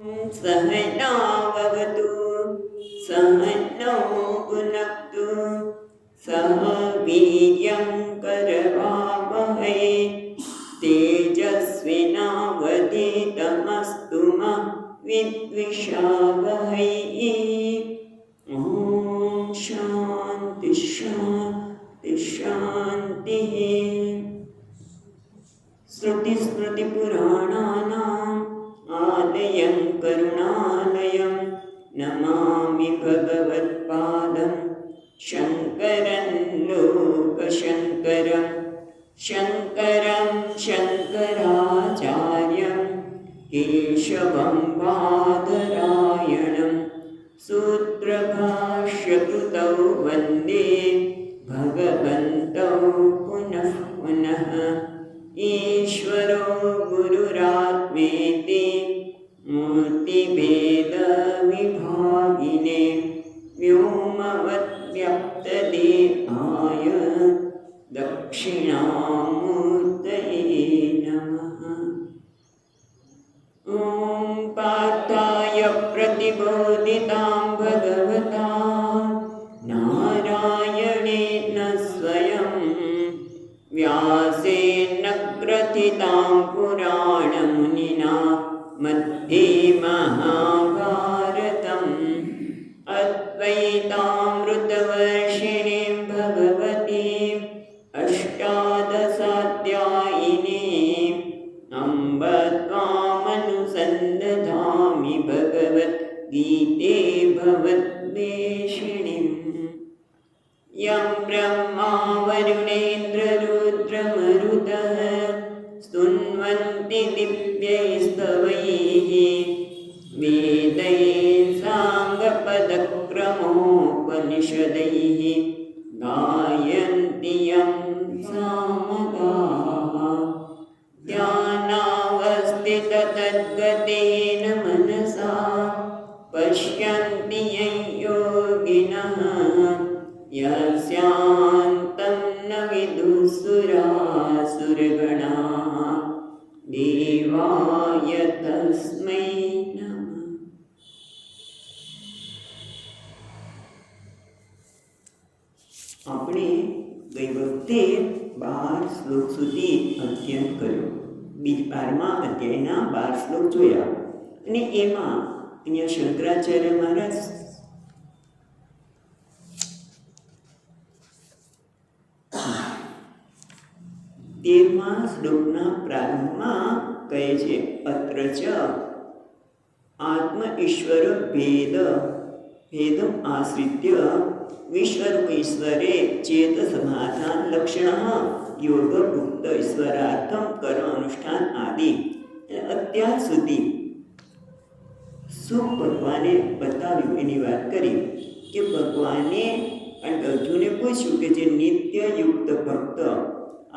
सहनावतु सहनौ भुनक्तु सह वीर्यं करवावहै तेजस्विनावधीतमस्तु मा विद्विषावहै। ॐ शान्ति शान्ति शान्तिः। श्रुतिस्मृतिपुराणानाम् आलयं करुणालयं नमामि भगवत्पादं शङ्करं लोकशङ्करं शङ्करं शङ्कराचार्यं केशवं बादरायणं सूत्रभाष्यकृतौ वन्दे भगवन्तौ पुनः पुनः। ईश्वरो गुरुरात्मेति मूर्तिभेदविभागिने व्योमवद्व्याप्तदेहाय दक्षिणामूर्तये नमः। ॐ पार्थाय प्रतिबोधितां भगवता नारायणेन स्वयं व्यासेन ग्रथितां पुराणमुनिना मध्ये महाभारतम् अद्वैतामृतवर्षिणीं भगवतीम् अष्टादशाध्यायिनीम् अम्ब त्वामनुसन्दधामि भगवद्गीते भवद्वेषिणीम्। यं ब्रह्मा वरुणेन्द्ररुद्रमरुतः स्तुन्वन्ति दिव्यैस्तवैः वेदैः साङ्गपदक्रमोपनिषदैः गायन्ति यं सामगाः। ध्यानावस्थिततद्गतेन मनसा पश्यन्ति यं योगिनः यस्यान्तं न विदुःसुरासुरगणाः देवाय तस्मै नमः। આપણે ગઈ વખતે 12 શ્લોક સુધી અધ્યયન કર્યો. 12મા અધ્યાયના 12 શ્લોક જોયા અને એમાં અહીંયા શંકરાચાર્ય મહારાજ 13મા શ્લોકના પ્રારંભમાં કહે છે અત્ર ચ આત્મ ઈશ્વર ભેદમ આશ્રિત્ય વિશ્વરૂપ ઈશ્વરે ચેત સમાધાન લક્ષણ યોગ ગુપ્ત ઈશ્વરાર્થમ કર્મ અનુષ્ઠાન આદિ. અત્યાર સુધી શું ભગવાને બતાવ્યું એની વાત કરી કે ભગવાને અર્જુને પૂછ્યું કે જે નિત્ય યુક્ત ભક્ત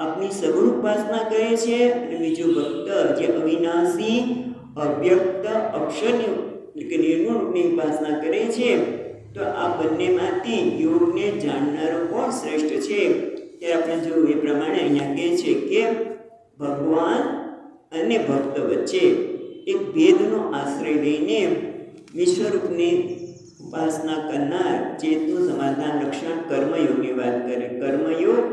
આપની સગુણ ઉપાસના કરે છે અને બીજો ભક્ત જે અવિનાશી અવ્યક્ત અક્ષરની કે નિર્ગુણની ઉપાસના કરે છે તો આ બંનેમાંથી યોગને જાણનારો કોણ શ્રેષ્ઠ છે? ત્યારે આપણે જોયું એ પ્રમાણે અહીંયા કહે છે કે ભગવાન અને ભક્ત વચ્ચે એક ભેદનો આશ્રય લઈને વિશ્વરૂપની ઉપાસના કરનાર ચેતનું સમાધાન લક્ષણ કર્મયોગની વાત કરે. કર્મયોગ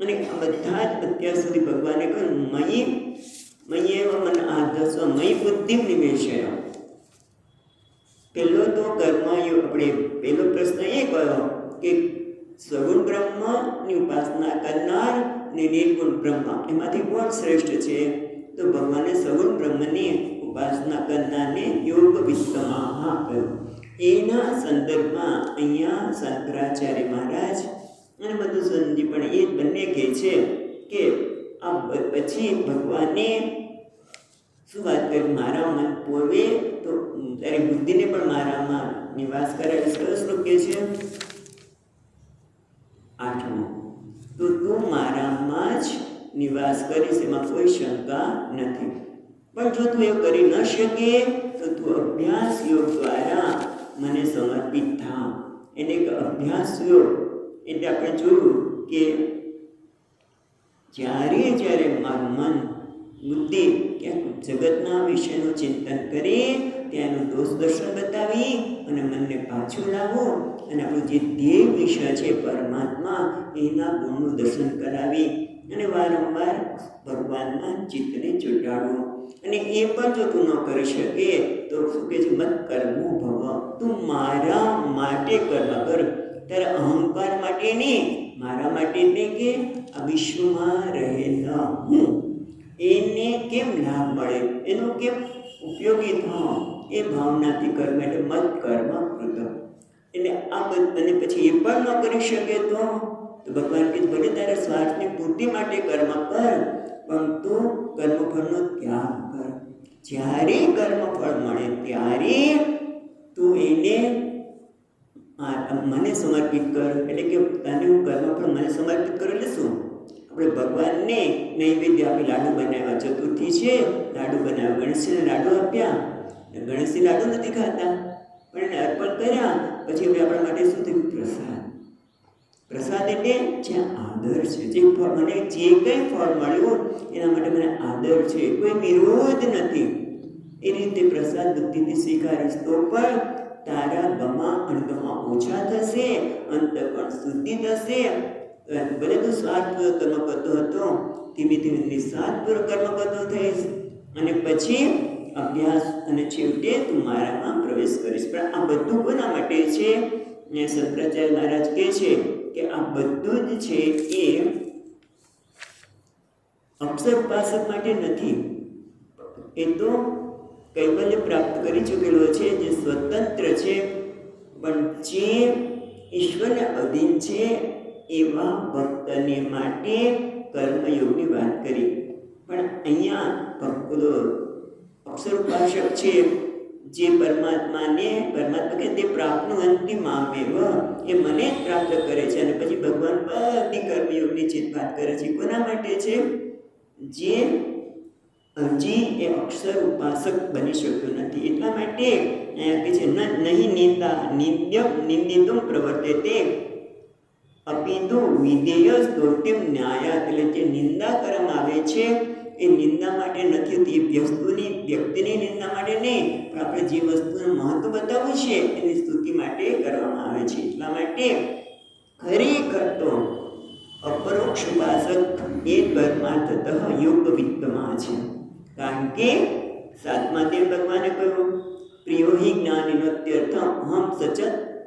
અને આ બધા જ અત્યાર સુધી ભગવાને કહ્યું મય્યેવ મન આધસ્વ મયી બુદ્ધિ નિવેશય. પહેલો તો કર્મયોગ આપણે પહેલો પ્રશ્ન એ કહ્યો કે સગુણ બ્રહ્મની ઉપાસના કરનાર અને નિર્ગુણ બ્રહ્મ એમાંથી કોણ શ્રેષ્ઠ છે? તો ભગવાને સગુણ બ્રહ્મની ઉપાસના કરનારને યોગ વિત્તમાં કહ્યું. એના સંદર્ભમાં અહીંયા શંકરાચાર્ય મહારાજ અને મધુસૂદનજી પણ એ બંને કહે છે કે આ પછી ભગવાને શું વાત કરી? મારા મન પોવે તો તારી બુદ્ધિને પણ મારામાં નિવાસ કરાવી. સરસ શ્લોક કહે છે 8મો, તો તું મારામાં જ નિવાસ કરીશ એમાં કોઈ શંકા નથી. પણ જો તું એવું કરી ન શકે તો તું અભ્યાસ યોગ દ્વારા મને સમર્પિત થા. એને એક અભ્યાસ યોગ એટલે આપણે જોયું કે જ્યારે મારું મન બુદ્ધિ ક્યાંક જગતના વિષયનું ચિંતન કરે ત્યાંનું દોષ દર્શન બતાવી અને મનને પાછું લાવો અને આપણું જે ધ્યેય વિષય છે પરમાત્મા એના ગુણનું દર્શન કરાવી અને વારંવાર ભગવાનના ચિત્તને ચોંટાડવું. અને એ પણ જો તું ન કરી શકે તો શું કહે છે, મત કર્મો ભવ, તું મારા માટે કર્મ કર, તારા અહંકાર માટે નહીં, મારા માટે એટલે કે આ વિશ્વમાં રહેલા હું એને કેમ લાભ મળે, એનો કેમ ઉપયોગી થાવ, એ ભાવનાથી કર્મ એટલે મત કર્મ કૃત. એટલે આ અને પછી એ પણ ન કરી શકે તો ભગવાન કે ભલે તારા સ્વાર્થની પૂર્તિ માટે કર્મ કર, પણ તું કર્મફળનો ત્યાગ કર. જ્યારે કર્મફળ મળે ત્યારે તું એને મને સમર્પિત કર. એટલે કે તને હું કર્મફળ મને સમર્પિત કરું એટલે શું, આપણે ભગવાનને નૈવેદ્ય આપી લાડુ બનાવ્યા, ચતુર્થી છે લાડુ બનાવ્યા, ગણેશજીને લાડુ આપ્યા, ગણેશજી લાડુ નથી ખાતા પણ એને અર્પણ કર્યા, પછી હવે આપણા માટે શું થયું, પ્રસાદ. પ્રસાદ એટલે જ્યાં આદર છે, જે ફળ મને જે કંઈ ફળ મળ્યું એના માટે મને આદર છે, કોઈ વિરોધ નથી, એ રીતે પ્રસાદ બુદ્ધિથી સ્વીકારીશ તો પણ તારા ગમા અણગમા ઓછા થશે, અંતઃકરણ શુદ્ધિ થશે. ભલે તું સ્વાર્થપૂર્વક કર્મ કરતો હતો, ધીમે ધીમે નિસ્વાર્થપૂર્વક કર્મ કરતો થઈશ અને પછી અભ્યાસ અને છેવટે તું મારામાં પ્રવેશ કરીશ. પણ આ બધું કોના માટે છે? ને શંકરાચાર્ય મહારાજ કહે છે કે આ બધું જ છે એ અક્ષર ઉપાસક માટે નથી, એ તો કૈવલ્ય પ્રાપ્ત કરી ચૂકેલો છે, જે સ્વતંત્ર છે, પણ જે ઈશ્વરને અધીન છે એવા ભક્તને માટે કર્મયોગની વાત કરી. પણ અહીંયા ભક્તો અક્ષર ઉપાસક છે જે પરમાત્મા કે તે પ્રાપ્તનું અંતિમ આમેવ, એ મને જ પ્રાપ્ત કરે છે. અને પછી ભગવાન બધી કર્મયોગની ચિત વાત કરે છે. કોના માટે છે? જે હજી એ અક્ષર ઉપાસક બની શક્યો નથી, એટલા માટે કે છે નહીં નિંદિતુમ પ્રવર્તે અપિતુ વિધેય સ્તોત્યમ ન્યાય. એટલે જે નિંદા કરવામાં આવે છે એ નિંદા માટે નથી હોતી, એ વ્યક્તિની નિંદા માટે નહીં, પણ આપણે જે વસ્તુનું મહત્વ બતાવવું છે એની સ્તુતિ માટે કરવામાં આવે છે. એટલા માટે ખરેખર તો અપરોક્ષ ઉપાસક એ પરમાર્થતઃ યોગ વિત્તમાં છે. કારણ કે સાતમા દેવ ભગવાને કહ્યું, પ્રિયો હિ જ્ઞાનિનોત્યર્થ અહમ સચ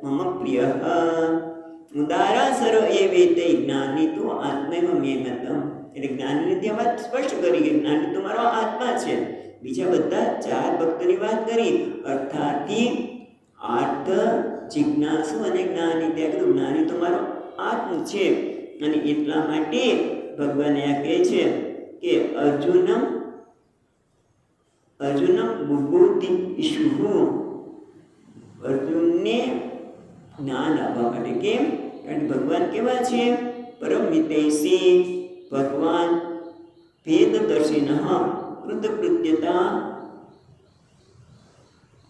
મમ પ્રિય ઉદારા સર્વ એ વેતે જ્ઞાની તો આત્મૈવ મે મતમ. એટલે જ્ઞાનીની ત્યાં વાત સ્પષ્ટ કરી કે જ્ઞાની તો મારો આત્મા છે. બીજા બધા ચાર ભક્તોની વાત કરી, અર્થાથી આર્થ, જિજ્ઞાસુ અને જ્ઞાની. ત્યાં કીધું જ્ઞાની તો મારો આત્મ છે. અને એટલા માટે ભગવાન આ કહે છે કે અર્જુનમ બુદ્ધિ ઈશુહુ, અર્જુનને જ્ઞાન આપવા માટે. કેમ? કારણ કે ભગવાન કેવા છે? પરમ મિતૈષી, ભગવાન ભેદદર્શિનઃ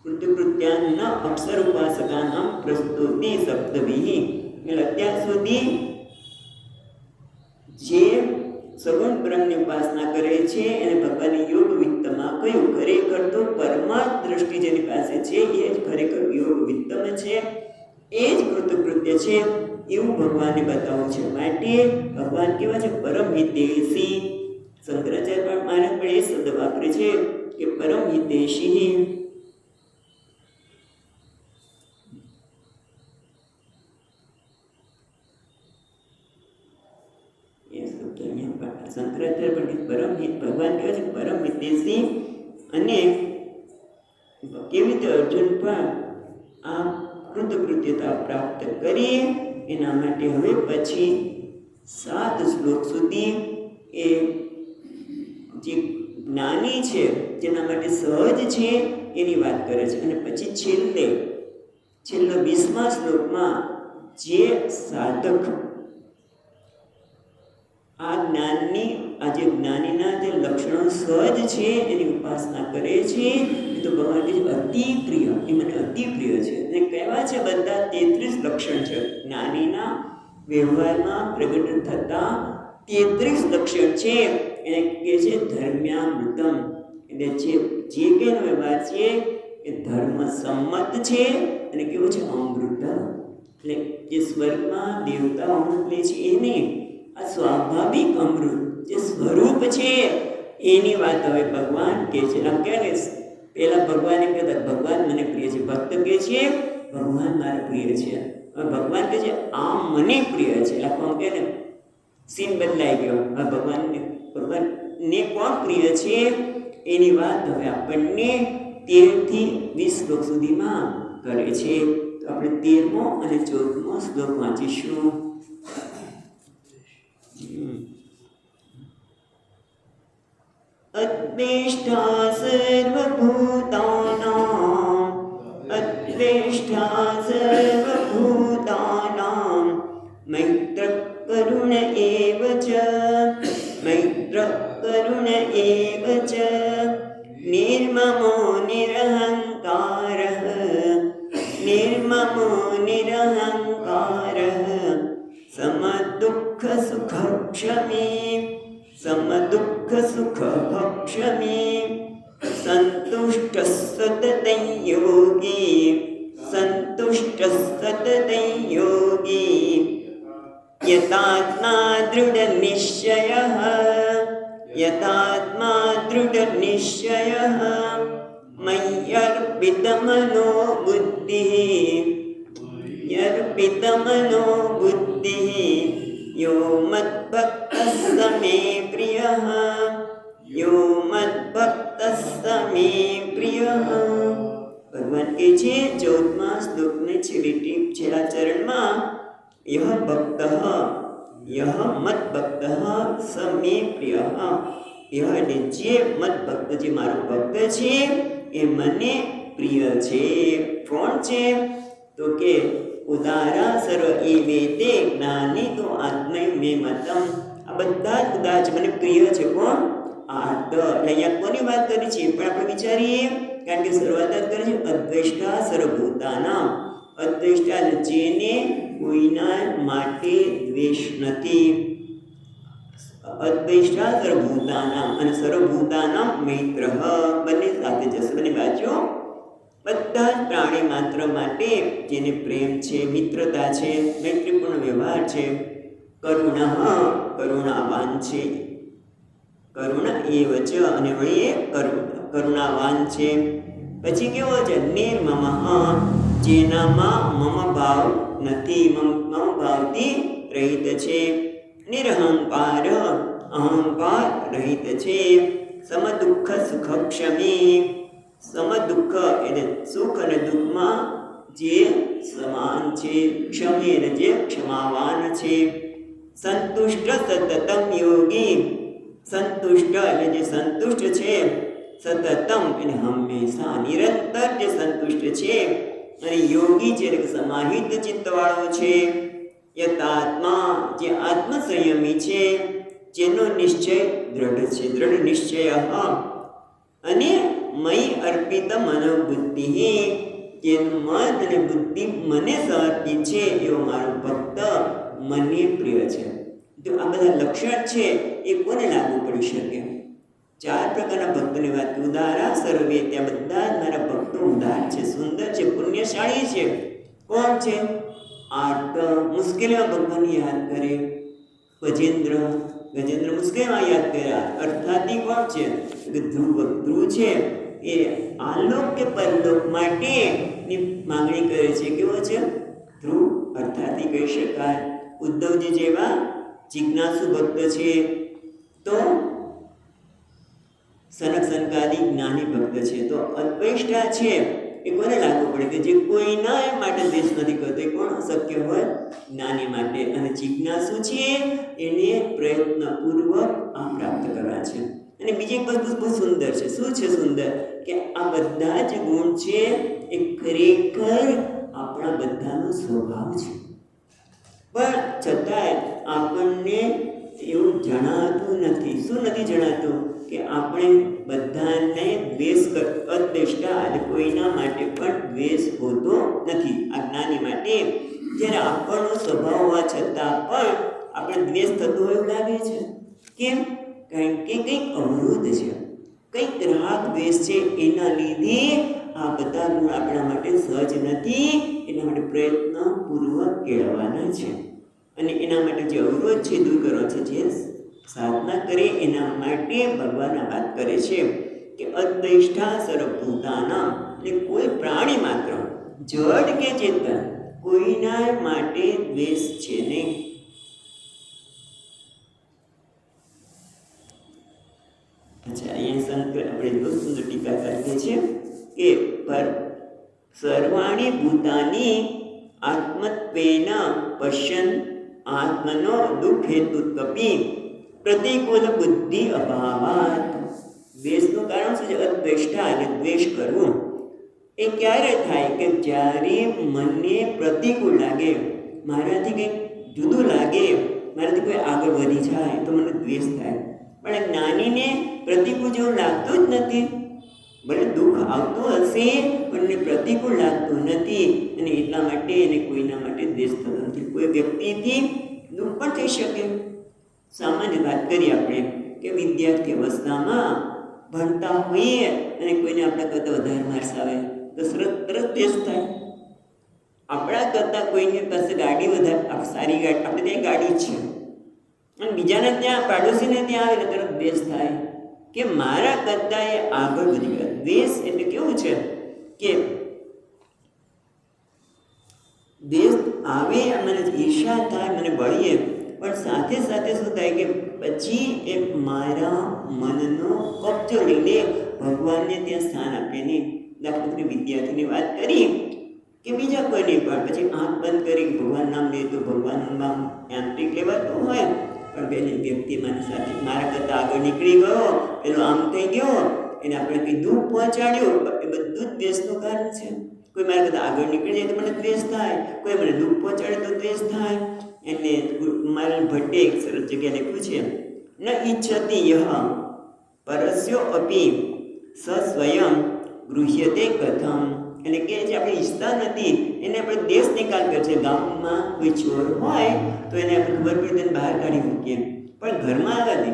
કૃતકૃત્યાન અક્ષર ઉપાસકાનામ પ્રસ્તુતિ સપ્તભિઃ. એટલે અત્યાર સુધી જે સગુણ બ્રહ્મની ઉપાસના કરે છે એને ભગવાનની યોગ વિત્તમાં કહ્યું. ખરેખર તો પરમાર્થ દ્રષ્ટિ જેની પાસે છે એ જ ખરેખર યોગ વિત્તમ છે, એ જ કૃતકૃત્ય છે એવું ભગવાનને બતાવવું છે. માટે ભગવાન કેવા છે? પરમ હિતૈષી. શંકરાચાર્ય મહારાજ પણ એ શબ્દ વાપરે છે કે પરમ હિતૈષી. શંકરાચાર્ય પણ પરમ હિત, ભગવાન કહે છે પરમ હિતૈષી. અને કેવી રીતે અર્જુન પણ આ કૃતકૃત્યતા પ્રાપ્ત કરીએ એના માટે હવે પછી 7 શ્લોક સુધી એ જે જ્ઞાની છે, જેના માટે સહજ છે એની વાત કરે છે. અને પછી છેલ્લો 20મા શ્લોકમાં જે સાધક આ જ્ઞાનીના જે લક્ષણો સહજ છે એની ઉપાસના કરે છે, એ તો ભગવાન અતિ પ્રિય, એ મને અતિ પ્રિય છે. અને કહેવા છે બધા 33 લક્ષણ છે જ્ઞાનીના વ્યવહારમાં પ્રગટ થતા 33 લક્ષણ છે. એને કહે છે ધર્મ્યામૃતમ. એટલે જે કંઈનો વ્યવહાર છે એ ધર્મ સંમત છે અને કેવું છે અમૃત. એટલે જે સ્વર્ગમાં દેવતાઓ અમૃત લે છે એ નહીં, આ સ્વાભાવિક અમૃત જે સ્વરૂપ છે એની વાત હવે ભગવાન કહે છે. આમ કહે ને પહેલા ભગવાન એમ કહેતા ભગવાન મને પ્રિય છે, ભક્ત કહે છે ભગવાન મારા પ્રિય છે. હવે ભગવાન કહે છે આ મને પ્રિય છે. એટલે આમ કહે ને સીન બદલાઈ ગયો. હવે ભગવાનને કોણ પ્રિય છે એની વાત હવે આપણને 13 થી 20 શ્લોક સુધીમાં કરે છે. તો આપણે 13મો અને 14મો શ્લોક વાંચીશું. અદ્વેષ્ટા સર્વભૂતાનાં, અદ્વેષ્ટા સર્વભૂતાનાં, મૈત્ર કરુણ એવ ચ, મૈત્ર કરુણ એવ ચ, નિર્મમો નિરહંકારઃ, નિર્મમો નિરહંકારઃ, સમદુઃખ સુખક્ષમી, સમદુઃખ સુખભક્ષમી, સંતુષ્ટ સતતં યોગી, સંતુષ્ટ સતતં યોગી, યતાત્મા દૃઢ નિશ્ચયઃ, યતાત્મા દૃઢ નિશ્ચયઃ, મય્યર્પિતમનો બુદ્ધિઃ, યર્પિતમનો બુદ્ધિઃ, યો મદ્ભક્તસ્સ મે પ્રિયઃ, યો મદ્ભક્તસ્સ મે પ્રિયઃ. ભગવાન કહે છે 14મા શ્લોકની છેલ્લા ચરણમાં યહ ભક્તઃ, યહ મદ્ભક્તઃ સ મે પ્રિયઃ, યહ એટલે જે મદ્ભક્ત, જે મારો ભક્ત છે એ મને પ્રિય છે. કોણ છે? તો કે ઉદારા સર્વ એવેતે જ્ઞાની તો આત્મૈ મે મતમ. આ બધા જ ઉદાર છે, મને પ્રિય છે. કોણ? આર્ત. એટલે અહીંયા કોની વાત કરી છે પણ આપણે વિચારીએ, કારણ કે શરૂઆત જ કરી છે અદ્વેષ્ટા સર્વભૂતાનાં. અદ્વેષ્ટા જેને કોઈના માટે દ્વેષ નથી. અદ્વેષ્ટા સર્વભૂતાનાં અને સર્વભૂતાનાં મૈત્ર, બંને સાથે જશે, બંને બાજુ. બધા જ પ્રાણી માત્ર માટે જેને પ્રેમ છે, મિત્રતા છે, મૈત્રીપૂર્ણ વ્યવહાર છે. કરુણ, કરુણાવાન છે. કરુણ એવ ચ અને વળી કરુણાવાન છે. પછી કેવો છે? નિર્મમ, જેનામાં મમ ભાવ નથી, મમ ભાવથી રહિત છે. નિરહંકાર, અહંકાર રહિત છે. સમદુઃખ સુખક્ષમી, સમદુઃખ એટલે સુખ અને દુઃખમાં જે સમાન છે. ક્ષમી એટલે જે ક્ષમાવાન છે. સંતુષ્ટ સતતમ યોગી, સંતુષ્ટ એટલે જે સંતુષ્ટ છે. સતતમ એટલે હંમેશા નિરંતર જે સંતુષ્ટ છે. અને યોગી છે એટલે સમાહિત ચિત્તવાળો છે. યતાત્મા જે આત્મસંયમી છે, જેનો નિશ્ચય દ્રઢ છે, દ્રઢ નિશ્ચય. અને મયી અર્પિત મનોબુદ્ધિ, જેનું મન અને બુદ્ધિ મને સમર્પિત છે એવો મારો ભક્ત મને પ્રિય છે. તો આ બધા લક્ષણ છે એ કોને લાગુ પડી શકે? 4 પ્રકારના ભક્તોની વાત. ઉદારા સર્વે, ત્યાં બધા જ મારા ભક્તો ઉદાર છે, સુંદર છે, પુણ્યશાળી છે. કોણ છે? આર્ત, મુશ્કેલીમાં ભગવાનને યાદ કરે. ગજેન્દ્ર મુશ્કેલીમાં યાદ કર્યા. અર્થાથી કોણ છે? ધ્રુવ છે એ આલોક કે પરલોક માટેની માંગણી કરે છે. કેવો છે? ધ્રુવ અર્થાથી કહી શકાય. ઉદ્ધવજી જેવા જિજ્ઞાસુ ભક્ત છે. તો સનક સનકાદી જ્ઞાની ભક્ત છે. તો અદ્વેષ્ટા છે એ કોને લાગુ પડે? કે જે કોઈના માટે દ્વેષ નથી કરતો. એ કોણ શક્ય હોય? જ્ઞાની માટે. અને જિજ્ઞાસુ છે એને પ્રયત્નપૂર્વક આ પ્રાપ્ત કરવા છે. અને બીજી એક વસ્તુ બહુ સુંદર છે. શું છે સુંદર? કે આ બધા જ ગુણ છે એ ખરેખર આપણા બધાનો સ્વભાવ છે. પણ છતાંય આપણને એવું જણાતું નથી. શું નથી જણાતું? કે આપણે બધાને દ્વેષ અદ્વેષ્ટા એટલે કોઈના માટે પણ દ્વેષ હોતો નથી. આ જ્ઞાની માટે જ્યારે આપણનો સ્વભાવ હોવા છતાં પણ આપણે દ્વેષ થતો હોય એવું લાગે છે. કેમ? કારણ કે કંઈક અવરોધ છે, કંઈક રાગ દ્વેષ છે. એના લીધે આ બધા ગુણ આપણા માટે સહજ નથી, એના માટે પ્રયત્નપૂર્વક કેળવવાના છે. અને એના માટે જે અવરોધ છે દૂર કરવો છે, જે સાધના કરે એના માટે ભગવાન વાત કરે છે કે અદ્વેષ્ટા સર્વભૂતાનાં, એટલે કોઈ પ્રાણી માત્ર જડ કે ચેતન કોઈના માટે દ્વેષ છે નહીં. અચ્છા, અહીંયા શંકર આપણે બહુ સુંદર ટીકાકાર કહે છે કે પર સર્વાણી ભૂતાની આત્મત્વેન પશ્યન આત્મનો દુઃખ હેતુ કપી પ્રતિકૂળ બુદ્ધિ અભાવાત. દ્વેષનું કારણ શું છે? અદ્વેષ્ટા એટલે દ્વેષ કરવું. એ ક્યારે થાય કે જ્યારે મને પ્રતિકૂળ લાગે, મારાથી કંઈક જુદું લાગે, મારાથી કોઈ આગળ વધી જાય તો મને દ્વેષ થાય. પણ જ્ઞાનીને પ્રતિકૂળ જેવું લાગતું જ નથી. ભલે દુઃખ આવતું હશે પણ એને પ્રતિકૂળ લાગતું નથી, અને એટલા માટે એને કોઈના માટે દ્વેષ થતો નથી. કોઈ વ્યક્તિથી દુઃખ પણ થઈ શકે. સામાન્ય વાત કરીએ આપણે કે વિદ્યાર્થી અવસ્થામાં ભણતા હોઈએ અને કોઈને આપણા કરતાં વધારે માર્ક્સ આવે તો તરત દ્વેષ થાય. આપણા કરતાં કોઈની પાસે ગાડી વધારે સારી ગાડી, આપણે ત્યાં ગાડી છે અને બીજાને ત્યાં પાડોશીને ત્યાં આવે તો તરત દ્વેષ થાય કે મારા કરતાં એ આગળ વધી ગયા. દ્વેષ એટલે કેવું છે કે દ્વેષ આવે, મને ઈર્ષા થાય, મને બળીએ, પણ સાથે સાથે શું થાય કે પછી એ મારા મનનો કબજો લઈને ભગવાનને ત્યાં સ્થાન આપે નહીં. દાખલા તરીકે વિદ્યાર્થીની વાત કરી કે બીજા કોઈની પણ પછી આંખ બંધ કરી ભગવાન નામ લે તો ભગવાનનું નામ યાંત્રિક લેવાતું હોય, પણ પેલી વ્યક્તિ મારી સાથે મારા કરતાં આગળ નીકળી ગયો, પેલો આમ થઈ ગયો, એને આપણે કંઈ દુઃખ પહોંચાડ્યું, એ બધું જ દ્વેષનું કારણ છે. કોઈ મારા કરતાં આગળ નીકળી જાય તો મને દ્વેષ થાય, કોઈ મને દુઃખ પહોંચાડે તો દ્વેષ થાય. એટલે મારા ભટ્ટે એક સરસ જગ્યાએ લખ્યું છે, ન ઈચ્છતિ યહ પરસ્યો અપી સ સ્વયં ગૃહ્યતે કથમ. એટલે કે જે આપણે ઈચ્છતા નથી એને આપણે દેશ નિકાલ કરીએ છીએ. ગામમાં કોઈ ચોર હોય તો એને આપણે ખબર પડી તેને બહાર કાઢી મૂકીએ, પણ ઘરમાં આવવા દે,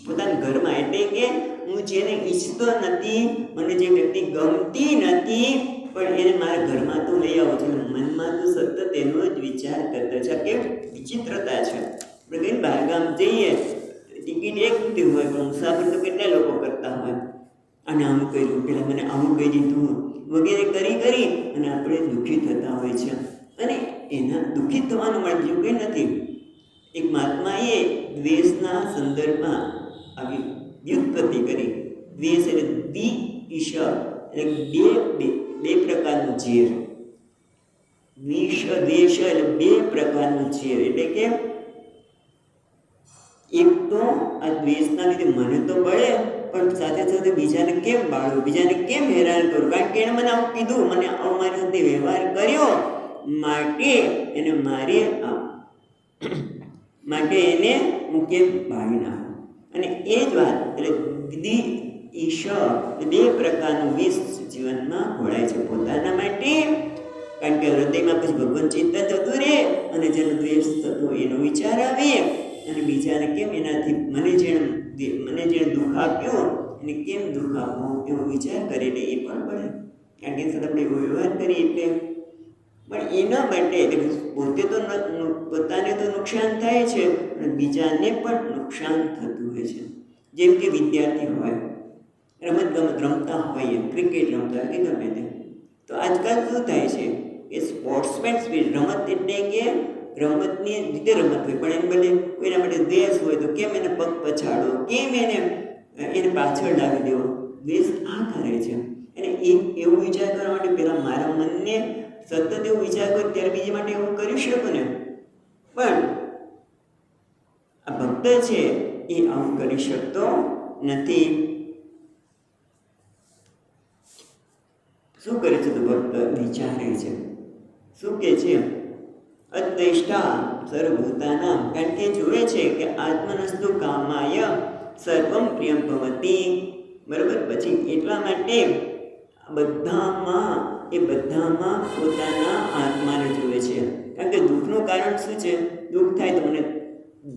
પોતાના ઘરમાં. એટલે કે હું જેને ઈચ્છતો નથી, મને જે વ્યક્તિ ગમતી નથી, પણ એને મારા ઘરમાં તો લઈ આવું છું. મનમાં તો સતત એનો જ વિચાર કરતો છે. કેવી વિચિત્રતા છે. આપણે કંઈ બહારગામ જઈએ, ટિકિટ એક રૂપિયા હોય પણ મુસાફરી તો કેટલા લોકો કરતા હોય. અને આવું કર્યું, પેલા મને આવું કહી દીધું વગેરે કરી અને આપણે દુઃખી થતા હોય છે. અને એના દુઃખી થવાનું માટે જેવું કંઈ નથી. એક મહાત્માએ દ્વેષના સંદર્ભમાં આવી વ્યુત્પત્તિ કરી. દ્વેષ એટલે દ્વિ ઈશ એટલે બે પ્રકારનું ઝેર. દ્વેષ એટલે બે પ્રકારનું ઝેર. એટલે કે એક તો આ દ્વેષના લીધે મને તો બળે, પણ સાથે સાથે બીજાને કેમ બાળવું, બીજાને કેમ હેરાન કરું, કારણ કે એને મને આવું કીધું, મને આવો મારી સાથે વ્યવહાર કર્યો, માટે એને માટે એને હું કેમ બાળી નાખું. અને એ જ વાત એટલે દ્વિ ઈશ બે પ્રકારનું વિષ જીવનમાં ઘોળાય છે પોતાના માટે, કારણ કે હૃદયમાં પછી ભગવાન ચિંતન થતું રહે અને જેનો દ્વેષ થતો એનો વિચાર આવે, અને બીજાને કેમ એનાથી મને જેણે દુઃખ આપ્યું એને કેમ દુઃખ આપવું એવો વિચાર કરીને એ પણ પડે. કારણ કે સાથે આપણે એવો વ્યવહાર કરીએ એટલે પણ એના માટે પોતે તો પોતાને તો નુકસાન થાય છે અને બીજાને પણ નુકસાન થતું હોય છે. જેમ કે વિદ્યાર્થી હોય, રમતગમત રમતા હોઈએ, ક્રિકેટ રમતા હોય કે ગમે તે, તો આજકાલ શું થાય છે કે સ્પોર્ટ્સમેન સ્પિરિટ, રમત એટલે કે રમતની રીતે રમત હોય, પણ એને બદલે કોઈના માટે દ્વેષ હોય તો કેમ એને પગ પછાડો, કેમ એને પાછળ લાવી દેવો, દ્વેષ આ કરે છે. અને એવું વિચાર કરવા માટે પહેલાં મારા મનને સતત એવો વિચાર કર્યો ત્યારે બીજા માટે એવું કરી શકું ને. પણ આ ભક્ત છે એ આવું કરી શકતો નથી. શું કરે છે તો ભક્ત વિચારે છે, શું કે છે અદ્વેષ્ટા સર્વભૂતાનાં, કારણ કે જોવે છે કે આત્મનસ્તુ કામાય સર્વમ પ્રિયમ ભવતી. બરાબર. પછી એટલા માટે બધામાં પોતાના આત્માને જોવે છે. કારણ કે દુઃખનું કારણ શું છે? દુઃખ થાય તો મને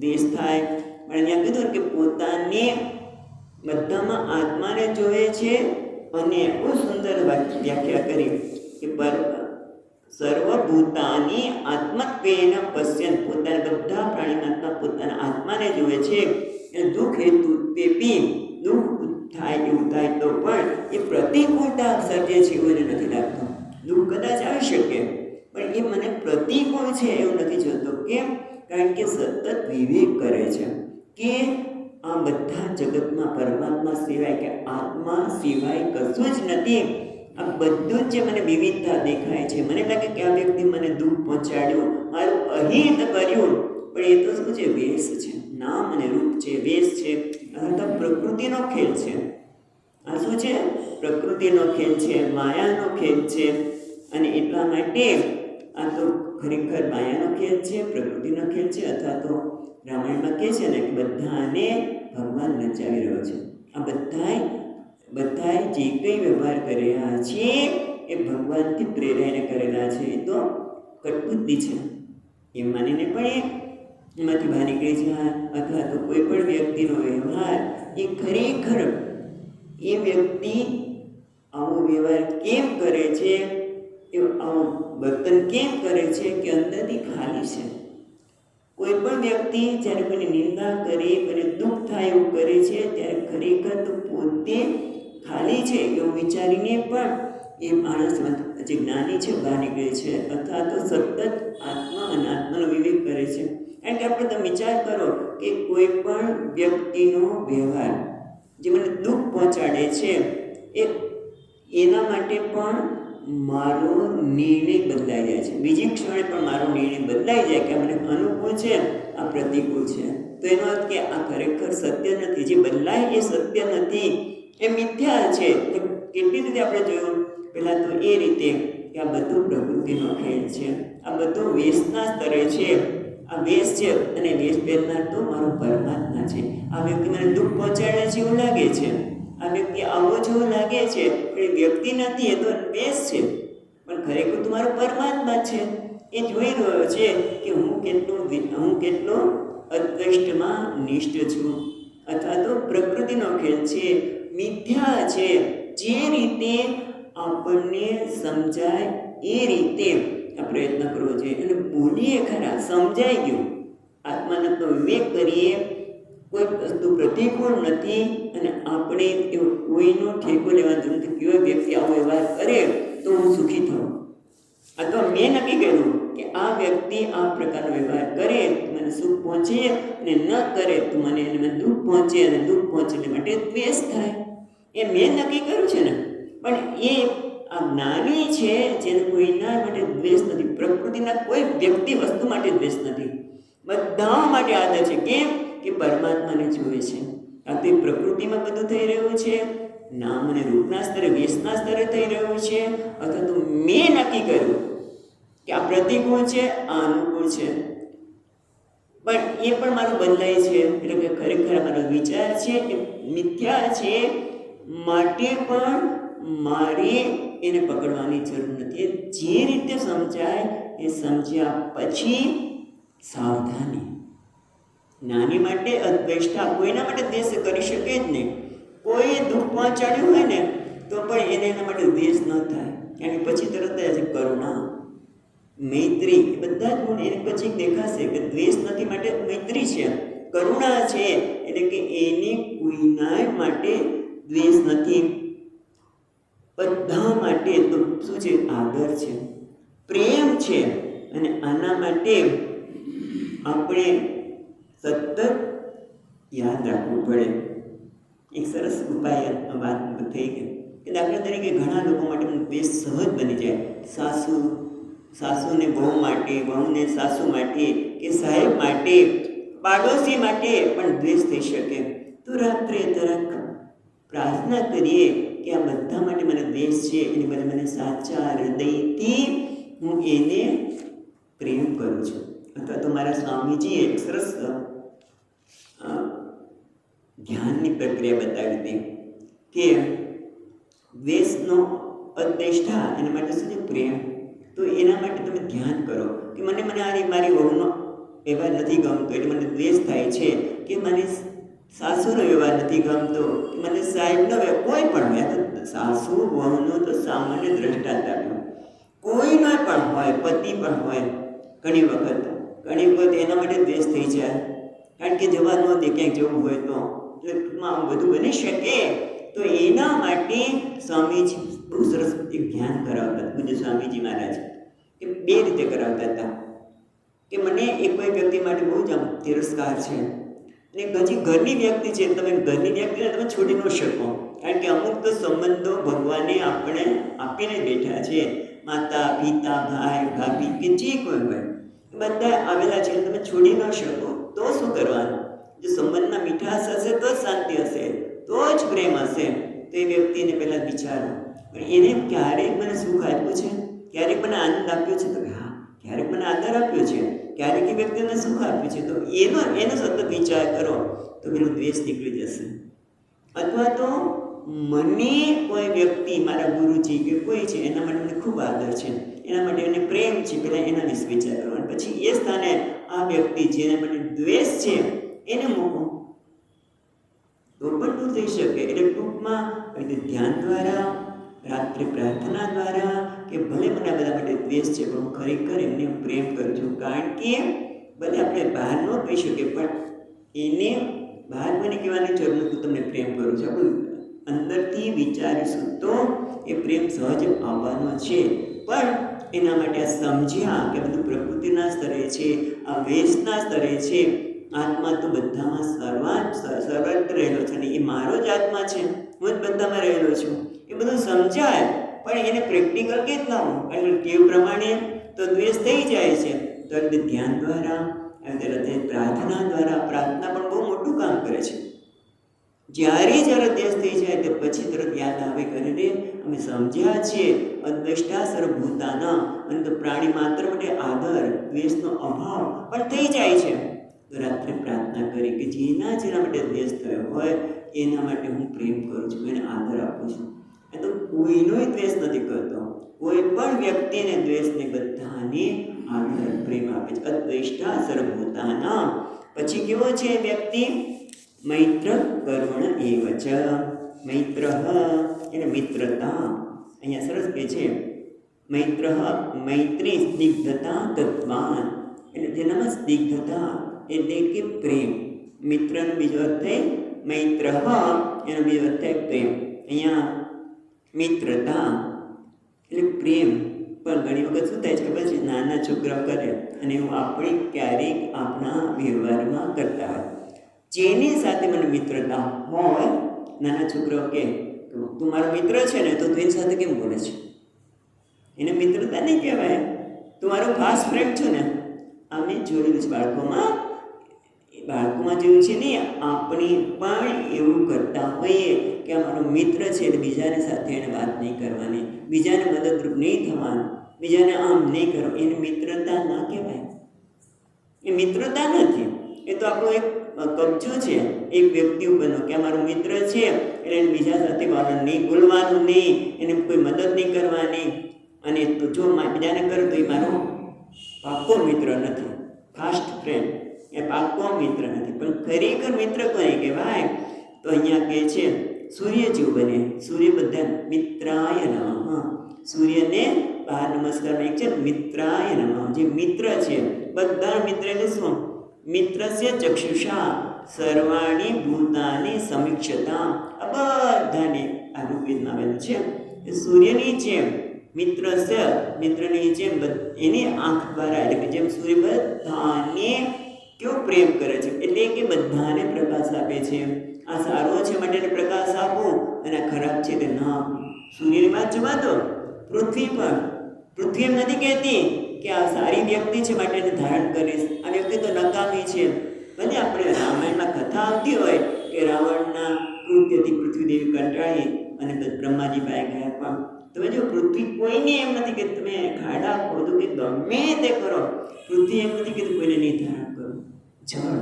દ્વેષ થાય. પણ અહીંયા કીધું કે પોતાને બધામાં આત્માને જોવે છે અને બહુ સુંદર વ્યાખ્યા કરી કે સર્વભૂતાની આત્મત્વેન પશ્યન, પોતાના બધા પ્રાણીના પોતાના આત્માને જુએ છે. એ દુઃખ હેતુ તેપી, દુઃખ થાય એવું થાય તો પણ એ પ્રતિકૂળતા સર્જે છે એવું એને નથી લાગતું. દુઃખ કદાચ આવી શકે પણ એ મને પ્રતિકૂળ છે એવું નથી જોતો. કેમ? કારણ કે સતત વિવેક કરે છે કે આ બધા જગતમાં પરમાત્મા સિવાય કે આત્મા સિવાય કશું જ નથી. આ બધું જ જે મને વિવિધતા દેખાય છે, મને લાગે કે આ વ્યક્તિ મને દુઃખ પહોંચાડ્યું, મારું અહિત કર્યું, પણ એ તો શું છે? વેશ છે, નામ અને રૂપ છે, વેશ છે, આ તો પ્રકૃતિનો ખેલ છે. આ શું છે? પ્રકૃતિનો ખેલ છે, માયાનો ખેલ છે. અને એટલા માટે આ તો ખરેખર માયાનો ખેલ છે, પ્રકૃતિનો ખેલ છે. અથવા તો રામાયણમાં કહે છે ને કે બધાને ભગવાન નચાવી રહ્યો છે. આ બધાએ જે કંઈ વ્યવહાર કર્યા છે એ ભગવાનથી પ્રેરાઈને કરેલા છે. એ તો કટબુદ્ધિ છે એમ માનીને પણ એમાંથી બહાર નીકળી જાય. અથવા તો કોઈ પણ વ્યક્તિનો વ્યવહાર એ ખરેખર એ વ્યક્તિ આવો વ્યવહાર કેમ કરે છે, એ આવું વર્તન કેમ કરે છે કે અંદરથી ખાલી છે. કોઈ પણ વ્યક્તિ જ્યારે કોઈની નિંદા કરે, કોઈને દુઃખ થાય એવું કરે છે, ત્યારે ખરેખર તો પોતે ખાલી છે એવું વિચારીને પણ એ માણસ જે જ્ઞાની છે બહાર નીકળે છે. અથવા તો સતત આત્મા અને આત્માનો વિવેક કરે છે. કારણ કે આપણે તમે વિચાર કરો કે કોઈ પણ વ્યક્તિનો વ્યવહાર જે મને દુઃખ પહોંચાડે છે, એના માટે પણ મારો નિર્ણય બદલાઈ જાય છે. બીજી ક્ષણે પણ મારો નિર્ણય બદલાઈ જાય કે આ મને અનુકૂળ છે, આ પ્રતિકૂળ છે. તો એનો અર્થ કે આ ખરેખર સત્ય નથી. જે બદલાય એ સત્ય નથી, એ મિથ્યા છે. કેટલી રીતે આપણે જોયું પહેલાં તો એ રીતે કે આ બધું પ્રકૃતિનો ખેલ છે, આ બધું વેશના સ્તરે છે. આ વેશ છે અને વેશ પહેરનાર તો મારો પરમાત્મા છે. આ વ્યક્તિ મને દુઃખ પહોંચાડે છે એવું લાગે છે, આ વ્યક્તિ આવો જેવો લાગે છે, પણ એ વ્યક્તિ નથી, એ તો વેશ છે. પણ ખરેખર તો મારો પરમાત્મા છે. એ જોઈ રહ્યો છે કે હું કેટલો અદ્વૈષ્ટમાં નિષ્ઠ છું. અથવા તો પ્રકૃતિનો ખેલ છે, મિથ્યા છે. જે રીતે આપણને સમજાય એ રીતે આ પ્રયત્ન કરવો જોઈએ. અને બોલીએ ખરા, સમજાઈ ગયું, આત્માનો વિવેક કરીએ, કોઈ વસ્તુ પ્રતિકૂળ નથી. અને આપણે એવો કોઈનો ઠેકો લેવાનો જરૂર નથી. કેવો વ્યક્તિ આવો વ્યવહાર કરે તો હું સુખી થઉં. આ તો મેં નક્કી કર્યું કે આ વ્યક્તિ આ પ્રકારનો વ્યવહાર કરે તો મને સુખ પહોંચે, અને ન કરે તો મને દુઃખ પહોંચે, અને દુઃખ પહોંચે એટલે માટે દ્વેષ થાય. એ મેં નક્કી કર્યું છે ને. પણ એ આ જ્ઞાની છે જેને કોઈના માટે દ્વેષ નથી. પ્રકૃતિના કોઈ વ્યક્તિ વસ્તુ માટે દ્વેષ નથી, બધા માટે આદર છે. કેમ? કે પરમાત્માને જુએ છે. આ તો પ્રકૃતિમાં બધું થઈ રહ્યું છે, નામ અને રૂપના સ્તરે, વેશના સ્તરે થઈ રહ્યું છે. અથવા તો મેં નક્કી કર્યું કે આ પ્રતિકૂળ છે, આ અનુકૂળ છે, પણ એ પણ મારું બદલાય છે. એટલે કે ખરેખર મારો વિચાર છે એ મિથ્યા છે, માટે પણ મારે એને પકડવાની જરૂર નથી. જે રીતે સમજાય એ સમજ્યા પછી સાવધાની. નાની માટે અદ્વેષ્ટા, કોઈના માટે દ્વેષ કરી શકે જ નહીં. કોઈ દુઃખ પહોંચાડ્યું હોય ને તો પણ એને એના માટે દ્વેષ ન થાય. એની પછી તરત જ કરુણા, મૈત્રી, એ બધા જ ગુણ એની પછી દેખાશે કે દ્વેષ નથી માટે મૈત્રી છે, કરુણા છે. એટલે કે એને કોઈના માટે દ્વેષ નથી. બધા માટે તો શું છે? આદર છે, પ્રેમ છે. અને આના માટે આપણે સતત યાદ રાખવું પડે. એક સરસ ઉપાય વાત થઈ ગઈ કે દાખલા તરીકે ઘણા લોકો માટે દ્વેષ સહજ બની જાય. સાસુને વહુ માટે, વહુને સાસુ માટે, કે સાહેબ માટે, પાડોશી માટે પણ દ્વેષ થઈ શકે. તો રાત્રે તરત પ્રાર્થના કરીએ કે આ બધા માટે મને દ્વેષ છે, એની બદલે મને સાચા હૃદયથી હું એને પ્રેમ કરું છું. અથવા તો મારા સ્વામીજીએ એક સરસ ધ્યાનની પ્રક્રિયા બતાવી હતી કે દ્વેષનો અદ્વેષ્ટા, એના માટે શું છે? પ્રેમ. તો એના માટે તમે ધ્યાન કરો કે મને મારી વહુનો વ્યવહાર નથી ગમતો એટલે મને દ્વેષ થાય છે, કે મને સાસુનો વ્યવહાર નથી ગમતો, કે મને સાહેબનો વ્યવહાર, કોઈ પણ સાસુ વહુનો તો સામાન્ય દ્રષ્ટાંત આપ્યો. કોઈનો પણ હોય, પતિ પણ હોય, ઘણી વખત એના માટે દ્વેષ થઈ જાય, કારણ કે જવા ન દે ક્યાંક જવું હોય તો. એટલે ટૂંકમાં બધું બની શકે. તો એના માટે સ્વામીજી બહુ સરસ એક ધ્યાન કરાવતા. પૂજ્ય સ્વામીજી મહારાજ કે બે રીતે કરાવતા હતા કે મને એક કોઈ વ્યક્તિ માટે બહુ જ આમ તિરસ્કાર છે, અને હજી ઘરની વ્યક્તિ છે, તમે ઘરની વ્યક્તિને તમે છોડી ન શકો, કારણ કે અમુક તો સંબંધો ભગવાને આપણે આપીને બેઠા છે. માતા, પિતા, ભાઈ, ભાભી કે જે કોઈ હોય બધા આવેલા છે, તમે છોડી ન શકો. તો શું કરવાનું? જો સંબંધમાં મીઠાશ હશે તો જ શાંતિ હશે, તો જ પ્રેમ હશે. તો એ વ્યક્તિને પહેલાં વિચારો, પણ એને ક્યારેક મને સુખ આપ્યું છે, ક્યારેક મને આનંદ આપ્યો છે, તો હા, ક્યારેક મને આદર આપ્યો છે, ક્યારેક એ વ્યક્તિને સુખ આપ્યું છે, તો એનો સતત વિચાર કરો તો પેલો દ્વેષ નીકળી જશે. અથવા તો મને કોઈ વ્યક્તિ, મારા ગુરુજી કે કોઈ છે, એના માટે મને ખૂબ આદર છે, એના માટે એને પ્રેમ છે, પહેલાં એના વિશે વિચાર કરો, અને પછી એ સ્થાને આ વ્યક્તિ જેના માટે દ્વેષ છે એને મૂકો, તો પણ દૂર થઈ શકે. એટલે ટૂંકમાં ધ્યાન દ્વારા, રાત્રે પ્રાર્થના દ્વારા, કે ભલે મને આ બધા માટે દ્વેષ છે પણ હું ખરેખર એમને પ્રેમ કરું છું, કારણ કે ભલે આપણે બહાર ન કહી શકીએ પણ એને બહાર મને કહેવાની જરૂર નથી તમને પ્રેમ કરું છું. આપણું અંદરથી વિચારીશું તો એ પ્રેમ સહજ આવવાનો છે. પણ એના માટે આ સમજ્યા કે બધું પ્રકૃતિના સ્તરે છે, આ વેશના સ્તરે છે. આત્મા તો બધામાં સર્વત્ર રહેલો છે, અને એ મારો જ આત્મા છે, હું જ બધામાં રહેલો છું. એ બધું સમજાય, પણ એને પ્રેક્ટિકલ કેટલા હું, એટલે ટેવ પ્રમાણે તો દ્વેષ થઈ જાય છે. તો એટલે ધ્યાન દ્વારા, પ્રાર્થના દ્વારા, પ્રાર્થના પણ બહુ મોટું કામ કરે છે. જ્યારે દ્વેષ થઈ જાય તો પછી તરત યાદ આવે કરે રે અમે સમજ્યા છીએ અદ્વેષ્ટા સર્વભૂતાના, અને તો પ્રાણી માત્ર માટે આદર, દ્વેષનો અભાવ પણ થઈ જાય છે. તો રાત્રે પ્રાર્થના કરી કે જેના માટે દ્વેષ થયો હોય એના માટે હું પ્રેમ કરું છું, એને આદર આપું છું. એ તો કોઈનો દ્વેષ નથી કરતો, કોઈ પણ વ્યક્તિને દ્વેષ નહીં, બધાને આદર પ્રેમ આપે છે. અદ્વેષ્ટા સર્વભૂતાના. પછી કેવો છે વ્યક્તિ? મૈત્ર કરુણ એવ ચ. મૈત્ર એટલે મિત્રતા. અહીંયા સરસ કહે છે મૈત્ર, મૈત્રી સ્નિગ્ધતા તત્વાન, એટલે જેનામાં સ્નિગ્ધતા એટલે કે પ્રેમ. મિત્રનો બીજો અર્થ થાય મૈત્ર, એનો બીજો અર્થ થાય પ્રેમ. અહીંયા મિત્રતા એટલે પ્રેમ. પણ ઘણી વખત શું થાય છે ખબર છે? નાના છોકરાઓ કરે અને એવું આપણે ક્યારેક આપણા વ્યવહારમાં કરતા હોય. જેની સાથે મને મિત્રતા હોય, નાના છોકરાઓ કે તું મારો મિત્ર છે ને, તો તું એની સાથે કેમ બોલે છે? એને મિત્રતા નહીં કહેવાય. તું મારો ખાસ ફ્રેન્ડ છું ને. અમે જોયેલું છે બાળકોમાં જેવું છે ને, આપણે પણ એવું કરતા હોઈએ કે અમારો મિત્ર છે એટલે બીજાની સાથે એને વાત નહીં કરવાની, બીજાને મદદરૂપ નહીં થવાનું, બીજાને આમ નહીં કરો. એને મિત્રતા ના કહેવાય. એ મિત્રતા નથી, એ તો આપણો એક કબજો છે એક વ્યક્તિ ઉપરનો કે અમારો મિત્ર છે એટલે એને બીજા સાથે નહીં બોલવાનું, નહીં એને કોઈ મદદ નહીં કરવાની. અને તો જો બીજાને કરે તો એ મારો પાક્કો મિત્ર નથી, ફાસ્ટ ફ્રેન્ડ, એ પાક્કો મિત્ર નથી. પણ ખરેખર મિત્ર કોને કહેવાય? તો અહીંયા કહે છે સૂર્ય જેવું બને. સૂર્ય બધા મિત્રાય નમઃ. સૂર્યને બહાર નમસ્કાર એક છે મિત્રાય નમઃ. જે મિત્ર છે બધા મિત્ર એટલે શું? મિત્રસ્ય ચક્ષુષા સર્વાણી ભૂતાની સમીક્ષતા. આ બધાને આ રૂપવેદમાં આવેલું છે. સૂર્યની જેમ મિત્રસ્ય, મિત્રની જેમ એની આંખ દ્વારા, એટલે કે જેમ સૂર્ય બધાને કેવો પ્રેમ કરે છે, એટલે કે બધાને પ્રકાશ આપે છે. આ સારો છે માટે એને પ્રકાશ આપો, અને આ ખરાબ છે તે ના આપો. સૂર્યની વાત જવા દો, પૃથ્વી એમ નથી કહેતી કે આ સારી વ્યક્તિ છે માટે એને ધારણ કરીશ, આ વ્યક્તિ તો નકામી છે. ભલે આપણે રામાયણમાં કથા આવતી હોય કે રાવણના કૃત્યથી પૃથ્વીદેવી કંટાળી અને બ્રહ્માજી પાસે ગયા, પણ તમે જો પૃથ્વી કોઈને એમ નથી કે તમે ખાડા ખોદો કે ગમે તે કરો, પૃથ્વી એમ નથી કે કોઈને નહીં ધારણ કરો. જળ,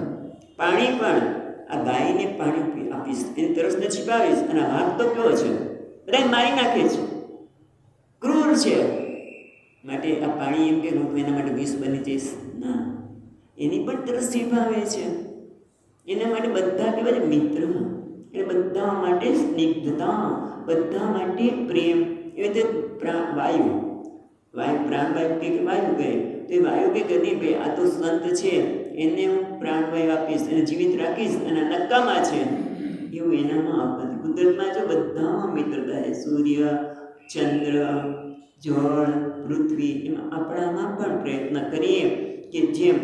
પાણી પણ આ ગાયને પાણી આપીશ, એની તરસને છીપાવીશ, અને વાઘ તો કેવો છે, બધા મારી નાખે છે, ક્રૂર છે. માટે આ પાણી એમ કે હું એના માટે વિષ બની જઈશ ના, એની પણ તરસ છીપાવે છે. એના માટે બધા કહેવાય મિત્ર. એટલે બધા માટે સ્નિગ્ધતા, બધા માટે પ્રેમ. એ રીતે વાયુ પ્રાણવાયુ કે વાયુ કહે તો એ વાયુ કે નહીં ભાઈ આ તો સંત છે, એને હું પ્રાણવાયુ આપીશ, એને જીવિત રાખીશ, અને નક્કામાં છે એવું એનામાં આવતું નથી. કુદરતમાં જો બધામાં મિત્રતા છે. સૂર્ય, ચંદ્ર, જળ, પૃથ્વી, એમાં આપણામાં પણ પ્રયત્ન કરીએ કે જેમ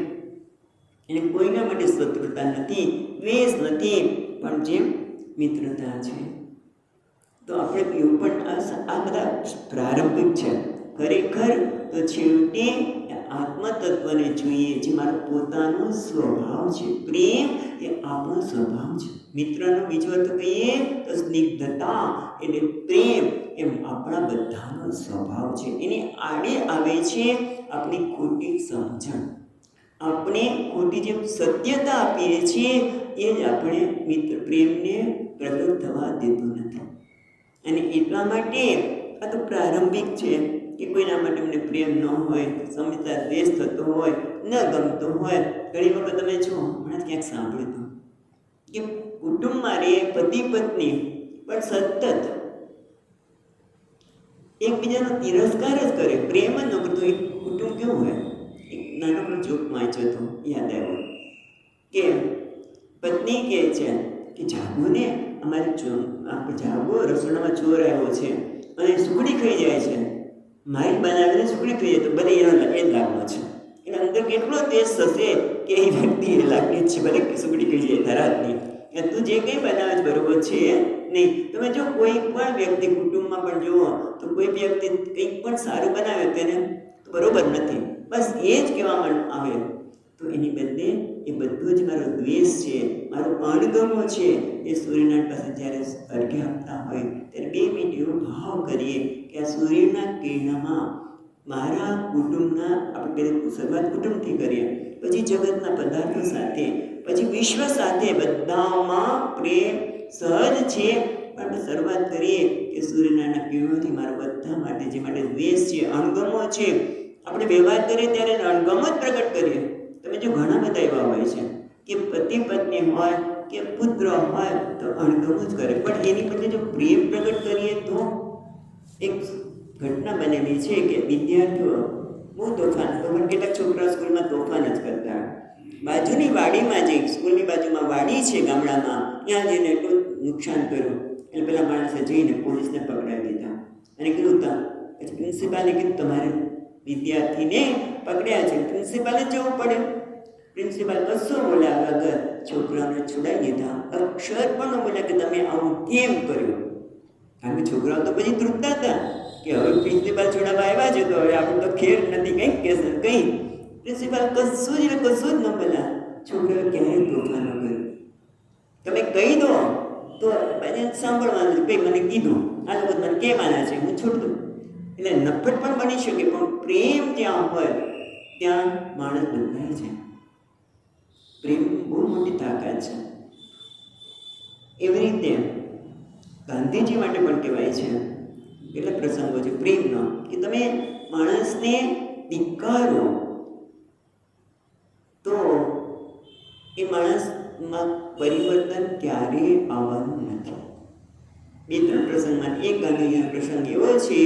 એને કોઈના માટે શત્રુતા નથી, દ્વેષ નથી, પણ જેમ મિત્રતા છે. તો આપણે એવું પણ આ બધા પ્રારંભિક છે. ખરેખર તો છેવટે આત્મતત્વને જોઈએ જે મારો પોતાનો સ્વભાવ છે. પ્રેમ એ આપણો સ્વભાવ છે. મિત્રનો બીજો અર્થ કહીએ તો સ્નિગ્ધતા એટલે પ્રેમ, એમ આપણા બધાનો સ્વભાવ છે. એની આડે આવે છે આપણી ખોટી સમજણ, આપણે ખોટી જે સત્યતા આપીએ છીએ એ જ આપણે મિત્ર પ્રેમને પ્રગટ થવા દેતું નથી. અને એટલા માટે આ તો પ્રારંભિક છે કે કોઈના માટે મને પ્રેમ ન હોય, સમજતા દ્વેષ થતો હોય, ન ગમતો હોય. ઘણી વખત તમે જો હમણાં ક્યાંક સાંભળ્યું હતું કે કુટુંબમાં રે પતિ પત્ની પણ સતત એકબીજાનો તિરસ્કાર જ કરે, પ્રેમ જ ન કરતો. એક કુટુંબ કેવું હોય, એક નાનકડો જોક વાંચ્યો હતો, યાદ આવ્યો કે પત્ની કહે છે કે જાગો ને, અમારે જાગો, રસોડામાં ચોર આવ્યો છે અને સુખડી ખાઈ જાય છે. મારી બનાવીને સુખડી ખાઈ જાય તો ભલે એનો એ જ લાગનો છે, એના અંદર કેટલો તેજ થશે કે એ વ્યક્તિ એ લાગણી જ છે, ભલે સુખડી ખાઈ જાય ધરાતની. તું જે કંઈ બનાવે છે બરોબર છે નહીં. તમે જો કોઈ પણ વ્યક્તિ કુટુંબમાં પણ જુઓ તો કોઈ વ્યક્તિ કંઈક પણ સારું બનાવે તેને તો બરોબર નથી, બસ એ જ કહેવામાં આવે. તો એની બદલે એ બધું જ મારો દ્વેષ છે, મારો અણગમો છે. એ સૂર્યનારાયણ પાસે જ્યારે અર્ઘ્ય આપતા હોય ત્યારે 2 મિનિટ એવો ભાવ કરીએ કે આ સૂર્યના કિરણમાં મારા કુટુંબના, આપણે શરૂઆત કુટુંબથી કરીએ, પછી જગતના પદાર્થો સાથે, પછી વિશ્વ સાથે, બધામાં પ્રેમ સહજ છે. પણ શરૂઆત કરીએ કે સૂર્યનારાયણના કિરણોથી મારા બધા માટે, જે માટે દ્વેષ છે, અણગમો છે, આપણે વ્યવહાર કરીએ ત્યારે અણગમો જ પ્રગટ કરીએ. તમે જો ઘણા બધા એવા હોય છે કે પતિ પત્ની હોય કે પુત્ર હોય તો અણગમો જ કરે, પણ એની બદલે જો પ્રેમ પ્રગટ કરીએ તો. એક ઘટના બનેલી છે કે વિદ્યાર્થીઓ બહુ તોફાન, કેટલાક છોકરા સ્કૂલમાં તોફાન જ કરતા. બાજુની વાડીમાં, જે સ્કૂલની બાજુમાં વાડી છે ગામડામાં, ત્યાં જઈને એટલું નુકસાન કર્યું. એટલે પેલા માણસે જઈને પોલીસને પકડાવી દીધા અને કીધું તા. પછી પ્રિન્સિપાલે કીધું તમારે વિદ્યાર્થીને પકડ્યા છે, પ્રિન્સિપાલે જવું પડે. પ્રિન્સિપાલ કશું બોલ્યા વગર છોકરાઓને છોડાવી દીધા. અક્ષર પણ ન બોલ્યા કે તમે આવું કેમ કર્યું. કારણ કે છોકરાઓ તો પછી ધ્રુજતા હતા કે હવે પ્રિન્સિપાલ છોડાવવા આવ્યા છે તો હવે આપણે તો ખેર નથી, કંઈક કહેશે કંઈ. પ્રિન્સિપાલ કશું જ ન બોલ્યા. છોકરાઓ ક્યારેય તોફાન ન કર્યું. તમે કહી દો તો પછી સાંભળવાનું છે, કંઈ મને કીધું, આ લોકો મને કહેવાના છે, હું છૂટ દઉં. એટલે નફરત પણ બની શકે, પણ પ્રેમ જ્યાં હોય ત્યાં માણસ બદલાય છે. પ્રેમ બહુ મોટી તાકાત છે. એવી રીતે ગાંધીજી માટે પણ કહેવાય છે, કેટલાક પ્રસંગો છે પ્રેમનો, કે તમે માણસને ધિક્કારો તો એ માણસમાં પરિવર્તન ક્યારેય આવવાનું નથી. 2-3 પ્રસંગમાં એક ગાંધીજીનો પ્રસંગ એવો છે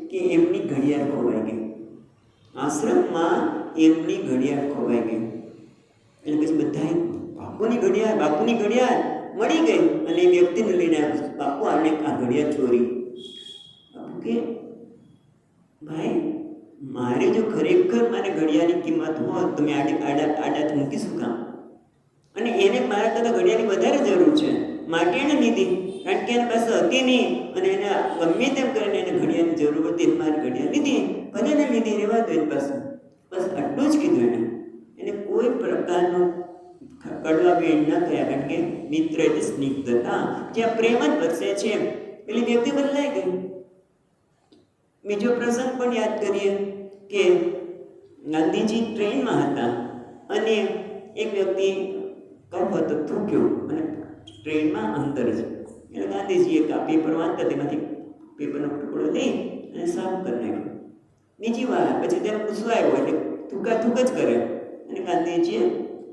કે એમની ઘડિયાળ ખોવાઈ ગઈ. આશ્રમમાં એમની ઘડિયાળ ખોવાઈ ગઈ. એટલે પછી બધાએ બાપુની ઘડિયાળ મળી ગઈ અને એ વ્યક્તિને લઈને આવ્યો, બાપુ આને આ ઘડિયાળ ચોરી. બાપુ કે ભાઈ, મારે જો ખરેખર મારે ઘડિયાળની કિંમત હોત તો મેં આડાથી મૂકીશું કામ. અને એને મારા કરતાં ઘડિયાળની વધારે જરૂર છે માટે એને લીધી, કારણ કે એના પાસે હતી નહીં અને એને ગમે તેમ કરીને એને ઘડિયાળની જરૂર હતી, મારી ઘડિયાળ લીધી, ભલે એને લીધી, રહેવા દો એની પાસે. બસ આટલું જ કીધું એને કોઈ પ્રકારનું કડવા બેન ન થયા, કારણ કે મિત્ર એટલે સ્નિગ્ધતા, જ્યાં પ્રેમ જ વરસે છે. પેલી વ્યક્તિ બદલાઈ ગઈ. બીજો પ્રસંગ પણ યાદ કરીએ કે ગાંધીજી ટ્રેનમાં હતા અને એક વ્યક્તિ કફ હતો, થૂક્યો અને ટ્રેનમાં અંદર જ. એટલે ગાંધીજીએ પેપર વાંચતા તેમાંથી પેપરનો ટુકડો લઈ અને સાફ કરી નાખ્યો. બીજી વાર પછી તેને ગુસ્સો આવ્યો એટલે થૂક જ કરે અને ગાંધીજીએ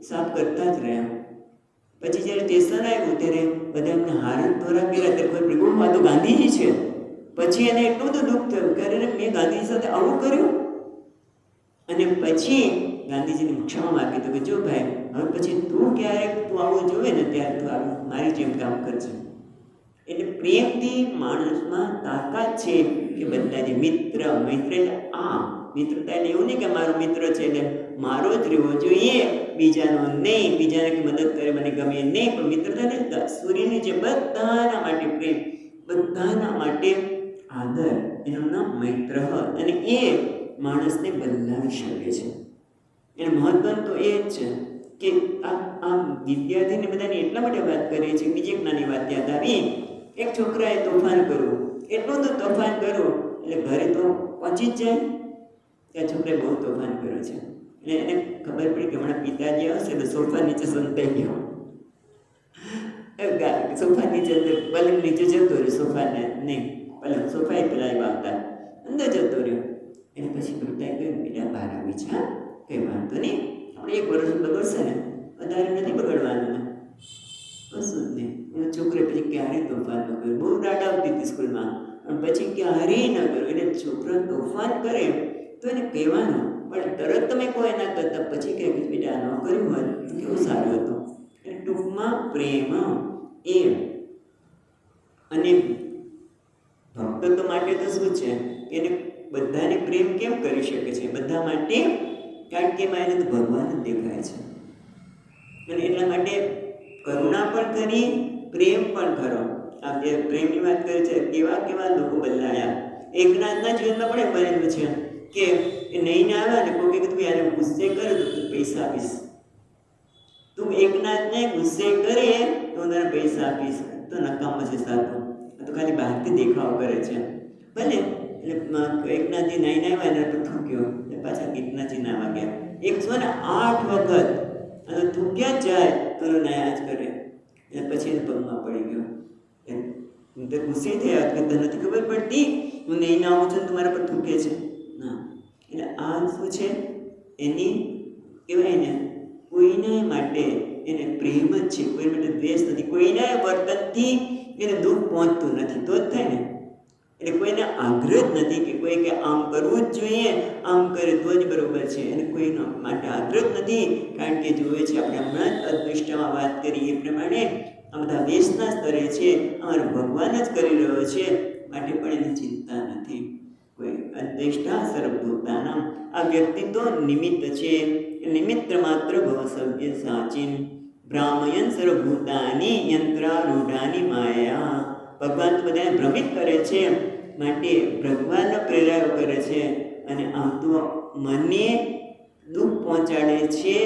સાફ કરતા જ રહ્યા. પછી જ્યારે સ્ટેશન આવ્યું ત્યારે બધા એમને હારણ દ્વારા કર્યા, ત્યારે કોઈ પ્રભુ આ તો ગાંધીજી છે. પછી એને એટલું બધું દુઃખ થયું કે અરે મેં ગાંધીજી સાથે આવું કર્યું. અને પછી ગાંધીજીને ક્ષમા માગી તો કે જો ભાઈ, હવે પછી તું ક્યારેક તું આવું જોવે ને ત્યારે તું આવું મારી જેમ કામ કરજે. એટલે પ્રેમથી માણસમાં તાકાત છે કે બધા જે મિત્ર એટલે આ મિત્રતા એટલે એવું નહીં કે મારો મિત્ર છે એટલે મારો જ રહેવો જોઈએ, બીજાનો નહીં, બીજાને કે મદદ કરે મને ગમે નહીં. પણ મિત્રતા ને સૂર્યની જે બધાના માટે પ્રેમ, બધાના માટે આદર, એનું નામ મૈત્ર. અને એ માણસને બદલાવી શકે છે. એને મહત્વ તો એ જ છે કે આ વિદ્યાર્થીને બધાને એટલા માટે વાત કરીએ છીએ. બીજી એક નાની વાત યાદ આવી. એક છોકરાએ તોફાન કર્યું, એટલું બધું તોફાન કર્યું એટલે ઘરે તો પહોંચી જ જાય. ત્યાં છોકરાએ બહુ તોફાન કર્યું છે એટલે એને ખબર પડી કે હમણાં પિતાજી આવશે તો સોફા નીચે સંતાઈ ગયો. સોફા નીચે પલંગ નીચે જતો રહ્યો, સોફાને નહીં પલંગ સોફાએ પેલા આવતા અંદર જતો રહ્યો. એને પછી પિતાએ કહ્યું બેટા બહાર આવી છે, કંઈ વાંધો નહીં, આપણે 1 વર્ષ બગડશે ને, વધારે નથી બગડવાનું ને, કશું જ નહીં. એના છોકરે પછી ક્યારેય તોફાન ન કર્યું. બહુ દાડ આવતી હતી સ્કૂલમાં, પણ પછી ક્યારેય ન કર્યું. એટલે છોકરો તોફાન કરે તો એને કહેવાનું, પણ તરત તમે કોઈ ના કરતા પછી કહે કે બેટા આ ન કર્યું હોય તો કેવું સારું હતું. એટલે ટૂંકમાં પ્રેમ એ અને ભક્તો માટે તો શું છે, એને બધાને પ્રેમ કેમ કરી શકે છે? બધા માટે, કારણ કે એમાં એને તો ભગવાન જ દેખાય છે. અને એટલા માટે કરુણા પણ કરી, પ્રેમ પણ કરો. આ જે પ્રેમની વાત કરી છે, કેવા કેવા લોકો બદલાયા. એકનાથના જીવનમાં પણ બનેલું છે કે એ નહીં આવ્યા ને કોઈ કે તું યાર ગુસ્સે કરે તો તું પૈસા આપીશ, તું એકનાથને ગુસ્સે કરે તો તને પૈસા આપીશ. તો નકામો છે સાધુ, તો ખાલી બહારથી દેખાવ કરે છે. ભલે એટલે એકનાથજી નહીં આવ્યા ને તો થૂક્યો, એટલે પાછા એકનાથજી નાવા ગયા 108 વખત. અને થૂક્યા જ જાય તો નયા જ કરે. એટલે પછી એને પગમાં પડી ગયો. હું તો ગુસ્સે થયા કે તને નથી ખબર પડતી હું નહીં ના આવું છું તમારા પર થૂકે છે ના. એટલે આ શું છે, એની કહેવાય ને કોઈના માટે એને પ્રેમ જ છે, કોઈ માટે દ્વેષ નથી. કોઈના વર્તનથી એને દુઃખ પહોંચતું નથી તો જ થાય ને. એટલે કોઈને આગ્રહ જ નથી કે કોઈ કે આમ કરવું જ જોઈએ, આમ કરે તો જ બરોબર છે. અને કોઈનો માટે આગ્રહ જ નથી, કારણ કે જોઈએ છે આપણે હમણાં જ અદૃષ્ટમાં વાત કરી એ પ્રમાણે આ બધા વેશના સ્તરે છે, અમારો ભગવાન જ કરી રહ્યો છે, માટે પણ એની ચિંતા નથી. કોઈ અદ્વેષ્ટા સર્વભૂતાનામ, આ વ્યક્તિ તો નિમિત્ત છે, નિમિત્ત માત્ર ભવસવ્ય સાચીન ભ્રામયન સર્વભૂતાની યંત્રારૂઢાની માયા. ભગવાન તો બધાને ભ્રમિત કરે છે, માટે ભગવાનનો પ્રેરાયો કરે છે. અને આમ તો મને દુઃખ પહોંચાડે છે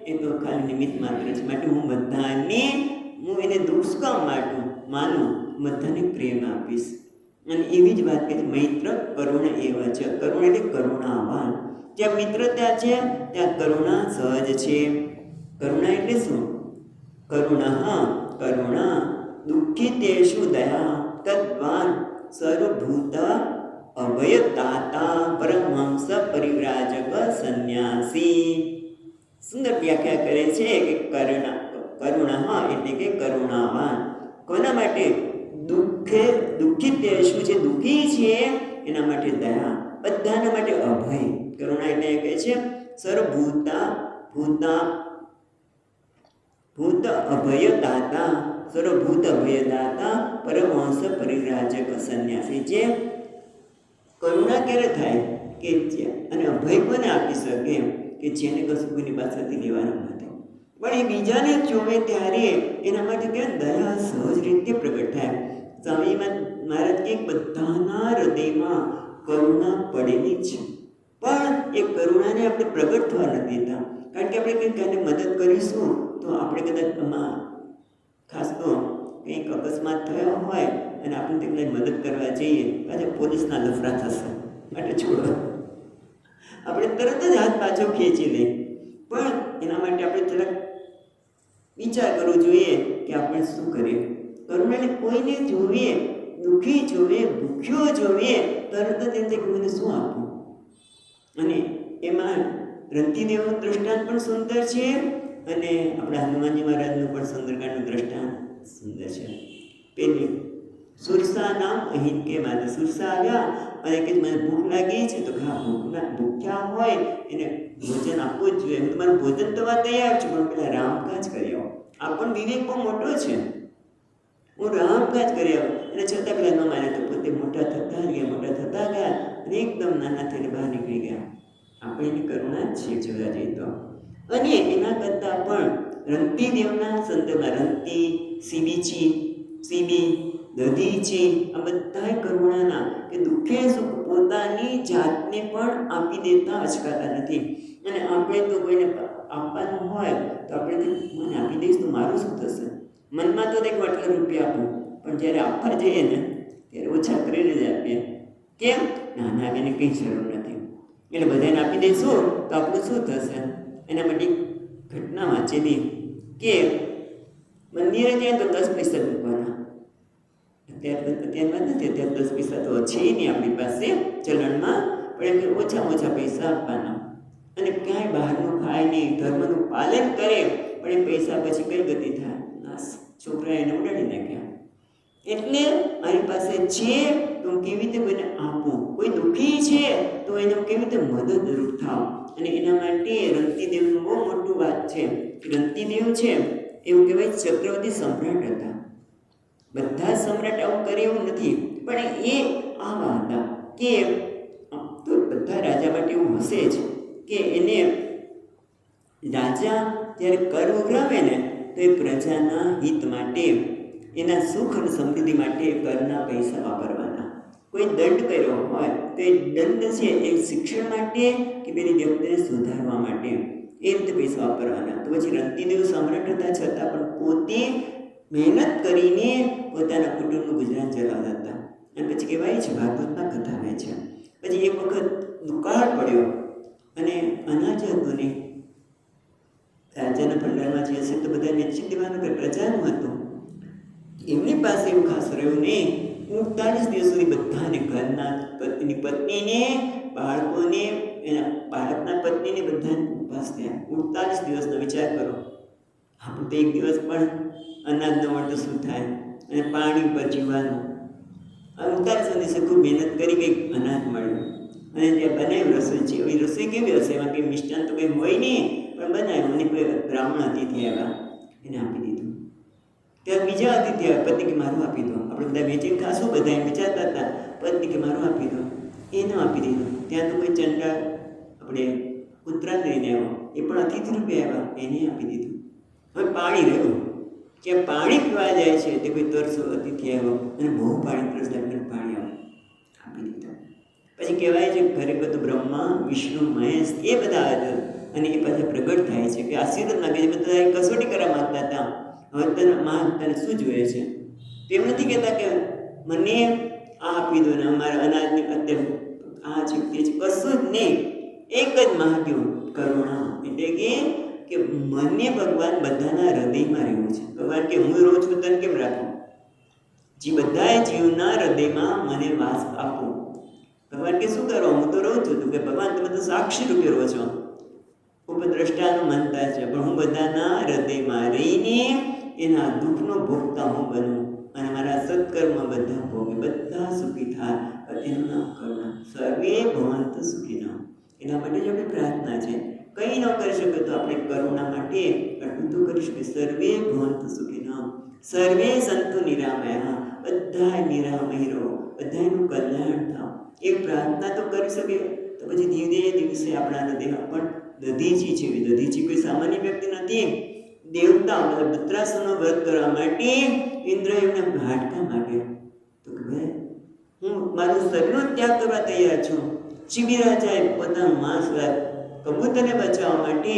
એ તો ખાલી નિમિત્ત માત્ર છે. માટે હું બધાને એને દુઃખ કામ માનું, બધાને પ્રેમ આપીશ. અને એવી જ વાત કરી મૈત્ર કરુણ એવા છે. કરુણ એટલે કરુણાવાન. જ્યાં મિત્રતા છે ત્યાં કરુણા સહજ છે. કરુણા એટલે શું? કરુણા દુઃખિતેષુ દયા તદ્વાન સર્વભૂત અભયદાતા પરમહંસ પરિવ્રાજક સંન્યાસી. સુંદર વ્યાખ્યા કરે છે કે કરુણા એટલે કે કરુણાવાન. કોના માટે? દુઃખિતેષુ જે દુઃખી છે એના માટે દયા, બધાના માટે અભય. કરુણા એટલે કહે છે ભૂત અભયદાતા, સર્વભૂત અભયદાતા પરમહંસ પરિવ્રાજક સંન્યાસી. જે કરુણા ક્યારે થાય કે અને અભય કોને આપી શકે કે જેને કશું કોઈની પાસેથી લેવાનું નથી, પણ એ બીજાને જોવે ત્યારે એના માટે ત્યાં દયા સહજ રીતે પ્રગટ થાય. સ્વામી મહારાજ કે બધાના હૃદયમાં કરુણા પડેલી છે, પણ એ કરુણાને આપણે પ્રગટ થવા નથી દેતા. કારણ કે આપણે કંઈક એને મદદ કરીશું તો આપણે કદાચ ખાસ તો કંઈક અકસ્માત થયો હોય અને આપણે તેમને મદદ કરવા જઈએ, પાછા પોલીસના લફડા થશે, માટે છોડો, આપણે તરત જ હાથ પાછો ખેંચી લઈએ. પણ એના માટે આપણે જરાક વિચાર કરવો જોઈએ કે આપણે શું કરીએ. કરુણાને કોઈને જોઈએ, દુઃખી જોઈએ, ભૂખ્યો જોઈએ, તરત જ એમ થાય કે મને શું આપવું. અને એમાં રંતીદેવનું દૃષ્ટાંત પણ સુંદર છે અને આપણા હનુમાનજી મહારાજનું પણ સુંદરકાંડનું દ્રષ્ટાંત સુંદર છે. પેલી સુરસા નામ અહીં કે મારે સુરસા આવ્યા અને કે મને ભૂખ લાગી છે, તો હા ભૂખ્યા હોય એને ભોજન આપવું જ જોઈએ. હું તમારું ભોજન તો તૈયાર છું, પણ પેલા રામકાજ કરી આવો. આ પણ વિવેક બહુ મોટો છે. હું રામકાજ કરી આવું, અને છતાં પેલા ન માને તો પોતે મોટા થતા ગયા અને એકદમ નાના થઈને બહાર નીકળી ગયા. આપણે એની કરુણા જ છે જોવા જઈએ તો. અને એના કરતાં પણ રંતી દેવના સંદર્ભમાં રંતી, સીબી, દધીચી આ બધા કરુણાના કે દુઃખે સુખ પોતાની જાતને પણ આપી દેતા અચકાતા નથી. અને આપણે તો કોઈને આપવાનું હોય તો આપણે મને આપી દઈશ તો મારું શું થશે? મનમાં તો દેખો આટલા રૂપિયા આપું, પણ જ્યારે આપવા જઈએ ને ત્યારે ઓછા કરીને જ આપીએ. કેમ? નાના એને કંઈ જરૂર નથી, એટલે બધાને આપી દઈશું તો આપણું શું થશે? એના માટે ઘટના વાંચેલી કે મંદિરે જાય તો 10 પૈસા મૂકવાના. અત્યારમાં નથી, અત્યારે 10 પૈસા તો છે નહીં આપણી પાસે ચલણમાં, પણ એમ ઓછામાં ઓછા પૈસા આપવાના. અને ક્યાંય બહારનું ખાય નહીં, ધર્મનું પાલન કરે, પણ એ પૈસા પછી કઈ ગતિ થાય? નાશ. છોકરા એને ઉડાડી નાખ્યા. એટલે મારી પાસે છે તો હું કેવી રીતે કોઈને આપું? કોઈ દુઃખી છે તો એને કેવી રીતે મદદરૂપ થાવ? અને એના માટે રંતીદેવનું બહુ મોટું વાત છે. રંતીદેવ છે એવું કહેવાય ચક્રવર્તી સમ્રાટ હતા. બધા સમ્રાટ આવું કરે એવું નથી, પણ એ આવા હતા કે તો બધા રાજા માટે એવું હશે જ કે એને રાજા જ્યારે કર ઉઘરાવે ને તો એ પ્રજાના હિત માટે, એના સુખ અને સમૃદ્ધિ માટે કરના પૈસા વાપરવાના. કોઈ દંડ કર્યો હોય તો એ દંડ છે એ શિક્ષણ માટે કે પેલી વ્યક્તિને સુધારવા માટે, એ રીતે પૈસા વાપરવાના. તો પછી રંતીદેવ સમ્રાટ હતા, છતાં પણ પોતે મહેનત કરીને પોતાના કુટુંબનું ગુજરાન ચલાવતા હતા. અને પછી કહેવાય છે, ભાગવતમાં કથા હોય છે, પછી એક વખત દુકાળ પડ્યો અને અનાજ હતું ને રાજાના ભંડારમાં જે હશે તો બધા વેચી દેવાનું કે પ્રજાનું હતું. એમની પાસે એવું ખાસ રહ્યું નહીં. 48 દિવસ સુધી બધાને, ઘરના પત્નીને, બાળકોને, એના બાળકના પત્નીને બધાને ઉપવાસ થયા. 48 દિવસનો વિચાર કરો. આપણું તો એક દિવસ પણ અનાજ ન મળે તો શું થાય? અને પાણી પર જીવવાનું. આ 48 દિવસે ખૂબ મહેનત કરી કંઈક અનાજ મળ્યું અને ત્યાં બનાવ્યું રસોઈ છે. એવી રસોઈ કેવી હશે? એમાં કંઈ મિષ્ટાન તો કંઈ હોય નહીં, પણ બનાવ્યું. અને કોઈ બ્રાહ્મણ અતિથિ આવ્યા, એને આપી દીધું. ત્યાં બીજા અતિથિ આવ્યા, પત્ની કે મારું આપી દો. આપણે બધા વેચીને ખાશું, બધા એમ વિચારતા હતા. પત્ની કે મારું આપી દો, એને આપી દીધું. ત્યાં તો કોઈ ચંડાળ આપણે કૂતરાને લઈને આવ્યો, એ પણ અતિથિ રૂપે આવ્યા, એને આપી દીધું. હવે પાણી રહ્યું, કે પાણી પીવા જાય છે તે કોઈ તરસો અતિથિ આવ્યો અને બહુ પાણી તરસ લાગીને પાણી આપી દીધું. પછી કહેવાય છે ઘરે બધું બ્રહ્મા, વિષ્ણુ, મહેશ એ બધા આવ્યા અને એ પાછા પ્રગટ થાય છે કે આશીર્વાદ માગે છે. બધા કસોટી કરવા માગતા હતા, હવે તને તને શું જોઈએ છે? તો એમ નથી કહેતા કે મને આ આપી દો ને અમારા અનાજની અત્યારે આ છે તે છે, કશું જ નહીં. એક જ માગ્યું, કરુણા. એટલે કે મને ભગવાન બધાના હૃદયમાં રહેવું છે. ભગવાન કે હું રહું છું તને કેમ રાખું? જે બધા જીવના હૃદયમાં મને વાસ આપો. ભગવાન કે શું કરો? હું તો રહું છું. તું કે ભગવાન તમે તો સાક્ષી રૂપે રહો છો, ઉપદ્રષ્ટાનું માનતા છે, પણ હું બધાના હૃદયમાં રહીને એના દુઃખનો ભોગતા હું બનું અને મારા સત્કર્મ બધા ભોગે બધા સુખી થાય. એનું નામ કરુણા. સર્વે ભવંતુ સુખીનો. એના માટે જ આપણી પ્રાર્થના છે. કંઈ ન કરી શકે તો આપણે કરુણા માટે આટલું તો કરી શકીએ. સર્વે ભવંતુ સુખીનો, સર્વે સંતુ નિરામયા. બધા નિરામય રહો, બધાનું કલ્યાણ થાવ, એ પ્રાર્થના તો કરી શકીએ. તો પછી ધીરે દિવસે આપણા હૃદયમાં પણ દધીચી છે. દધીચી કોઈ સામાન્ય વ્યક્તિ નથી. દેવતા મતલબ વૃત્રાસુરનો વધ કરવા માટે, ઇન્દ્ર એમના હાડકા માટે તો કે ભાઈ હું મારું શરીરનો ત્યાગ કરવા તૈયાર છું. શિબી રાજાએ પોતાનું માંસ કબૂતરને બચાવવા માટે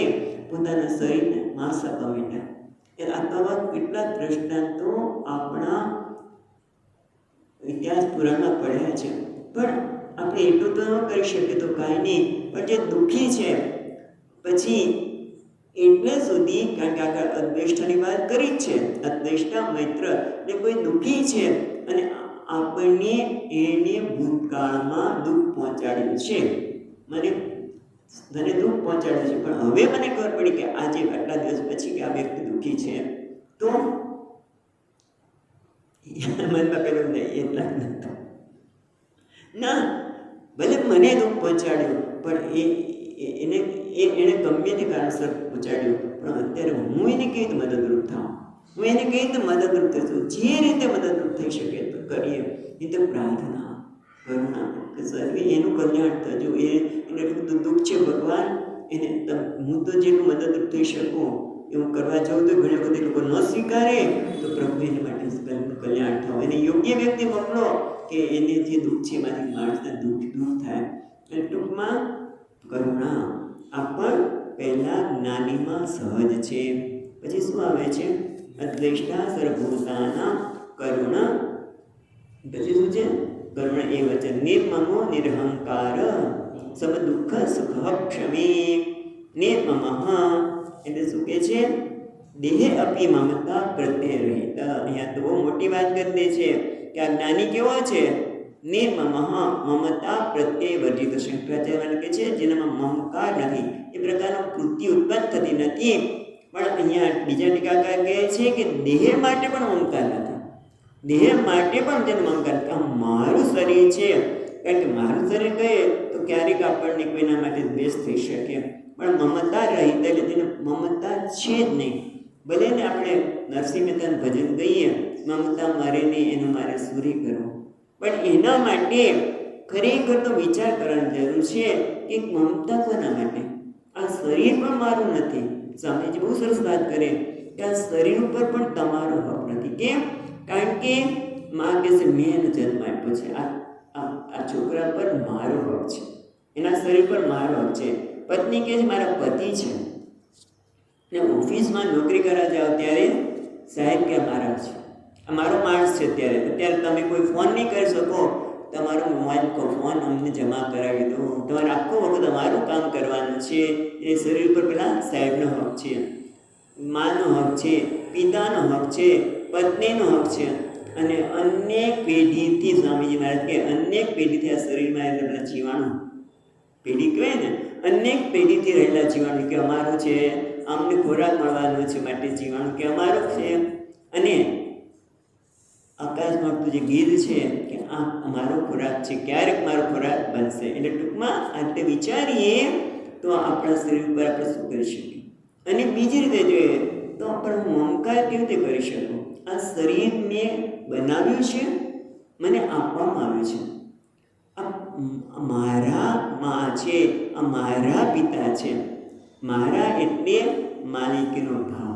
પોતાના શરીરને માંસ આપવા માંડ્યા. એટલે આવા કેટલાક દ્રષ્ટાંતો આપણા ઇતિહાસ પુરાણમાં પડ્યા છે. પણ આપણે એટલું તો ન કરી શકીએ તો કાંઈ નહીં, પણ જે દુઃખી છે પછી એટલે સુધી, કારણ કે આગળ અદ્વેષ્ટાની વાત કરી જ છે, અદ્વેષ્ટા મૈત્ર, એટલે કોઈ દુઃખી છે અને આપણને એને ભૂતકાળમાં દુઃખ પહોંચાડ્યું છે. મને મને દુઃખ પહોંચાડ્યું છે, પણ હવે મને ખબર પડી કે આજે આટલા દિવસ પછી કે આ વ્યક્તિ દુઃખી છે, તો મનમાં પેલું નહીં એટલા નહોતું ના, ભલે મને દુઃખ પહોંચાડ્યું પણ એને ગમે તે કારણસર પહોંચાડ્યું, પણ અત્યારે હું એને કેવી રીતે મદદરૂપ થાઉં, હું એને કેવી રીતે મદદરૂપ થઈશું, જે રીતે મદદરૂપ થઈ શકે તો કરીએ. એ તો પ્રાર્થના કરુણા કે સર્વે એનું કલ્યાણ થજો. એને એટલું બધું દુઃખ છે ભગવાન, એને હું તો જેટલું મદદરૂપ થઈ શકું એવું કરવા જાઉં તો ઘણા બધા લોકો ન સ્વીકારે, તો પ્રભુ એને માટે કલ્યાણ થાવ, એને યોગ્ય વ્યક્તિ મોકલો કે એને જે દુઃખ છે એમાંથી માણસને દુઃખ દૂર થાય. અને ટૂંકમાં કરુણા આ પણ પહેલાં જ્ઞાનીમાં સહજ છે. પછી શું આવે છે? અદ્વેષ્ટા સર્વભૂતાનાં કરુણા. પછી શું છે? કરુણા એ વચન નિર્મમો નિરહંકાર સમ દુઃખ સુખ ક્ષમી. નિર્મમ એટલે શું કે છે? દેહે અપી મમતા પ્રત્યે રહિત. અહીંયા તો બહુ મોટી વાત કરી દે છે કે આ જ્ઞાની કેવો છે? નિર્મમ, મમતા પ્રત્યે વર્જિત. શંકરાચાર્ય કહે છે જેનામાં મમકાર નથી, એ પ્રકારનો વૃત્તિ ઉત્પન્ન થતી નથી. પણ અહીંયા બીજા ટીકાકાર કહે છે કે દેહ માટે પણ મમકાર નથી, દેહ માટે પણ જેને મમકાર કે મારું શરીર છે, કારણ કે મારું શરીર કહે તો ક્યારેક આપણને કોઈના માટે દ્વેષ થઈ શકે, પણ મમતા રહિત એટલે તેને મમતા છે જ નહીં. ભલે ને આપણે નરસિંહ મહેતાનું ભજન ગઈએ, મમતા મારે નહીં એનું મારે સૂરી કરવું, પણ એના માટે ખરેખર તો વિચાર કરવાની જરૂર છે કે મમતા કોના માટે? આ શરીર પણ મારું નથી. સ્વામીજી બહુ સરસ વાત કરે કે આ શરીર ઉપર પણ તમારો હક નથી. કેમ? કારણ કે માં કહે છે મેં એનો જન્મ આપ્યો છે, આ છોકરા પર મારો હક છે, એના શરીર પર મારો હક છે. પત્ની કહે છે મારા પતિ છે, ને ઓફિસમાં નોકરી કરવા જાઓ ત્યારે સાહેબ કે મારા છે, આ મારો માણસ છે. અત્યારે તમે કોઈ ફોન નહીં કરી શકો, તમારો મોબાઈલ ફોન અમને જમા કરાવી દો, તમારે આખો વખત અમારું કામ કરવાનું છે. એ શરીર પર પેલા સાહેબનો હક છે, માનો હક છે, પિતાનો હક છે, પત્નીનો હક છે. અને અનેક પેઢીથી સ્વામીજી મહારાજ કે અનેક પેઢીથી આ શરીરમાં રહેલા જીવાણુ, પેઢી કહેવાય ને, અનેક પેઢીથી રહેલા જીવાણુ કે અમારું છે, અમને ખોરાક મળવાનો છે માટે જીવાણુ કે અમારો છે. અને આકાશમાં તું જે ગીધ છે કે આ અમારો ખોરાક છે, ક્યારેક મારો ખોરાક બનશે. એટલે ટૂંકમાં આ રીતે વિચારીએ તો આપણા શરીર ઉપર આપણે શું કરી શકીએ. અને બીજી રીતે જોઈએ તો આપણે મમકાર કેવી રીતે કરી શકું? આ શરીર મેં બનાવ્યું છે, મને આપવામાં આવ્યું છે, આ મારા મા છે, આ મારા પિતા છે. મારા એટલે માલિકીનો ભાવ,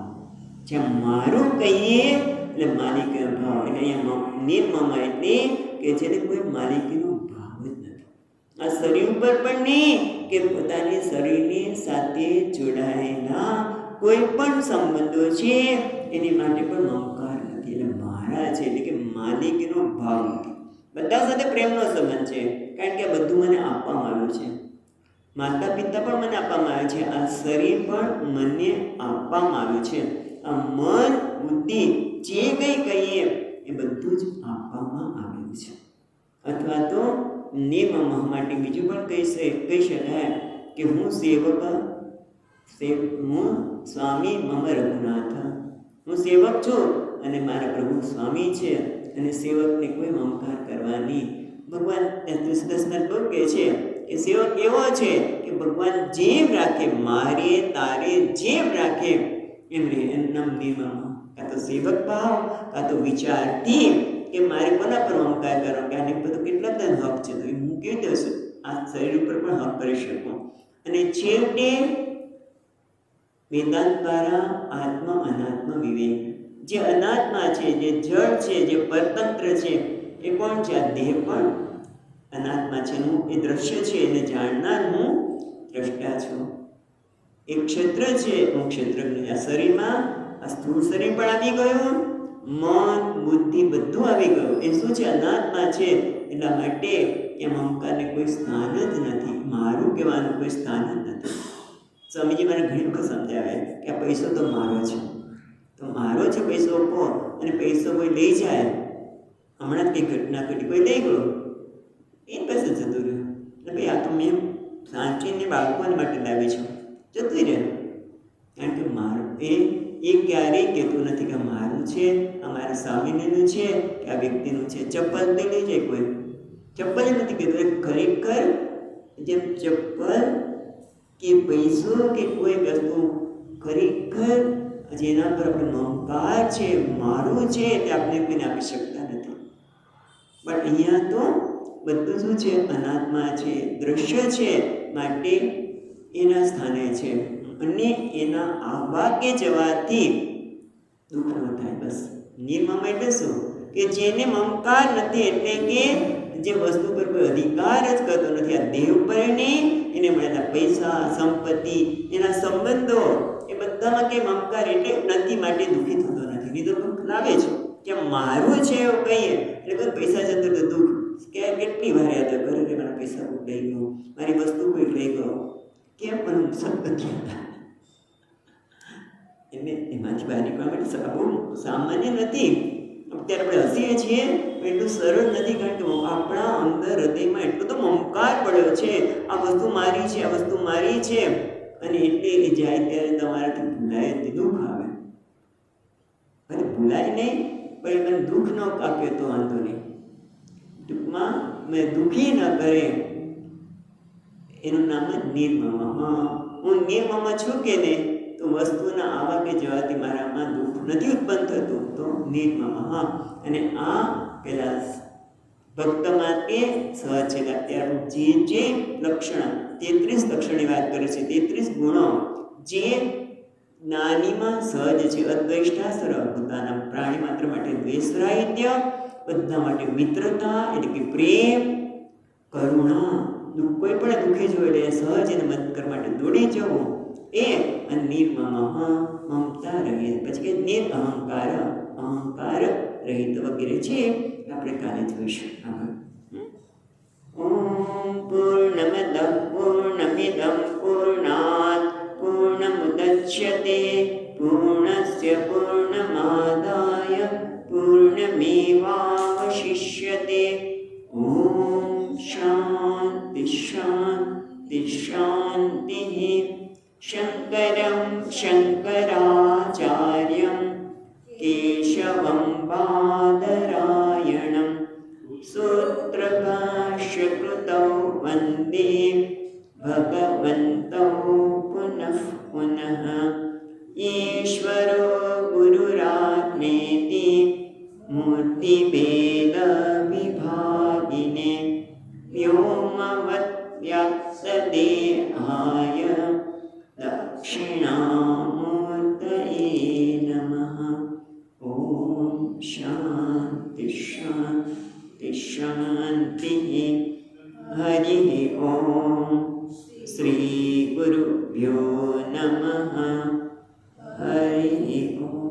જ્યાં મારું કહીએ એટલે માલિકીનો ભાવ. એટલે અહીંયા નિર્મમ એટલે કે જેને કોઈ માલિકીનો ભાવ જ નથી. આ શરીર ઉપર પણ નહીં કે પોતાની શરીરની સાથે જોડાયેલા કોઈ પણ સંબંધો છે એની માટે પણ મમકાર નથી. એટલે મારા છે એટલે કે માલિકીનો ભાવ નથી. બધા સાથે પ્રેમનો સંબંધ છે, કારણ કે આ બધું મને આપવામાં આવ્યું છે. માતા પિતા પણ મને આપવામાં આવે છે, આ શરીર પણ મને આપવામાં આવ્યું છે. આ મન બુદ્ધિ જે કંઈ કહીએ એ બધું જ આપવામાં આવ્યું છે. અથવા તો નિર્મમ માટે બીજું પણ કહી શકાય કે હું સેવક, હું સ્વામી મમ રઘુનાથ, હું સેવક છું અને મારા પ્રભુ સ્વામી છે, અને સેવકને કોઈ મમકાર કરવાની. ભગવાન તુલસીદાસના શ્લોક કહે છે કે સેવક એવો છે કે ભગવાન જેમ રાખે, મારે તારે જેમ રાખે એમ રહે. એનું નામ નિર્મમ. કાં તો સેવક ભાવ, કાં તો વિચારથી કે મારે કોના પર મમકાર કરો, કે આને બધું કેટલા બધા હક છે, તો હું કેવી રીતે આ શરીર ઉપર પણ હક કરી શકું. અને છેવટે વેદાંત દ્વારા આત્મ અનાત્મ વિવેક, જે અનાત્મા છે, જે જળ છે, જે પરતંત્ર છે, એ કોણ છે? આ દેહ પણ અનાત્મા છે. હું એ દ્રશ્ય છે એને જાણનાર હું દ્રષ્ટા છું. એક ક્ષેત્ર છે, હું ક્ષેત્રજ્ઞ. આ શરીરમાં આ સ્થૂળ શરીર પણ આવી ગયું, મન બુદ્ધિ બધું આવી ગયું. એ શું છે? અનાત્મા છે. એટલા માટે એ મમકારને કોઈ સ્થાન જ નથી, મારું કહેવાનું કોઈ સ્થાન જ નથી. સ્વામીજી મને ઘણી વખત સમજાવે કે આ પૈસો તો મારો છે, તો મારો છે પૈસો આપો, અને પૈસો કોઈ લઈ જાય, હમણાં જ કંઈ ઘટના ઘટી, કોઈ લઈ ગયો, એની પાસે જતું રહ્યું, એટલે ભાઈ આ તો મેં સાચીને એ બાળકોને માટે લાવી છું, જતું રહે. કારણ કે મારું એ ક્યારેય કહેતું નથી કે મારું છે, અમારા સ્વામીનું છે કે આ વ્યક્તિનું છે. ચપ્પલ તો લઈ જાય કોઈ, ચપ્પલ નથી કહેતું. એ ખરેખર જેમ ચપ્પલ કે પૈસો કે કોઈ વસ્તુ ખરેખર જેના પર આપણે મમકાર છે, મારું છે, તે આપણે કોઈને આપી શકતા નથી. બટ અહીંયા તો બધું શું છે, અનાત્મા છે, દ્રશ્ય છે, માટે એના સ્થાને છે. અને એના આવવા કે જવાથી દુઃખ ન થાય. બસ નિર્મમ એટલે શું કે જેને મમકાર નથી, એટલે કે જે વસ્તુ પર કોઈ અધિકાર જ કરતો નથી. આ દેહ ઉપર નહીં, એને મળેલા પૈસા, સંપત્તિ, એના સંબંધો, એ બધામાં કે મમકાર એટલે નથી, માટે દુઃખી થતો નથી. નહીં તો દુઃખ લાવે છે કે મારું છે એવું કહીએ એટલે કોઈ પૈસા જતો તો દુઃખ કે કેટલી વાર યાદ કરે, મારા પૈસા કોઈ લઈ ગયો, મારી વસ્તુ કોઈ લઈ ગયો, કેમ પણ સંપત્તિ હતા. એટલે એમાંથી બહાર નીકળવા માટે બહુ સામાન્ય નથી. અત્યારે આપણે હસીએ છીએ એટલું સરળ નથી, કારણ કે આપણા અંદર હૃદયમાં એટલો તો મમકાર પડ્યો છે, આ વસ્તુ મારી છે, આ વસ્તુ મારી છે. અને એટલે એ જાય ત્યારે તમારાથી ભૂલાય જ દુઃખ આવે. અને ભૂલાય નહીં, પણ મને દુઃખ ન આપે તો વાંધો નહીં. ટૂંકમાં મેં દુઃખી ન કરે, એનું નામ જ નિર્મમ. હું નિર્મમ છું કે નહીં, તો વસ્તુના આવા કે જવાથી મારામાં દુઃખ નથી ઉત્પન્ન થતું, તો નિર્મમ. અને આ પેલા ભક્ત માટે સહજ છે. અત્યારે જે લક્ષણ 33 લક્ષણની વાત કરે છે, 33 ગુણો જે જ્ઞાનીમાં સહજ છે. અદ્વૈષ્ટાસર, પોતાના પ્રાણી માત્ર માટે દ્વેષરાહિત્ય, બધા માટે મિત્રતા એટલે કે પ્રેમ, કરુણા, કોઈ પણ દુઃખી જોડે સહજ અને મદદ કરવા માટે દોડી જવું, એ નિર્મમ, મમતા રહિત. પછી કે નિરઅહંકાર, અહંકાર રહિત વગેરે છે. આપણે કાલે જોઈશું. ઓમ પૂર્ણમદ પૂર્ણમિદં પૂર્ણાત પૂર્ણમુદચ્યતે પૂર્ણસ્ય પૂર્ણમાદાય પૂર્ણમેવાવશિષ્યતે. ઓમ શાંતિ શાંતિ શાંતિ. શંકરં શંકરાચાર્યં કેશવં બાદરાયણં સૂત્રભાષ્યકૃતૌ વંદે ભગવन्तौ પુનઃ પુનઃ. ઈશ્વરો ગુરુરાત્મેતિ મૂર્તિભેદ વિભાગિને વ્યોમવદ્વ્યાપ્તદેહાય દક્ષિણામૂર્તયે નમઃ. ઓમ શાંતિ શાંતિ શાંતિ. હરિ ઓમ. શ્રી ગુરુભ્યો નમઃ. હરિ ઓમ.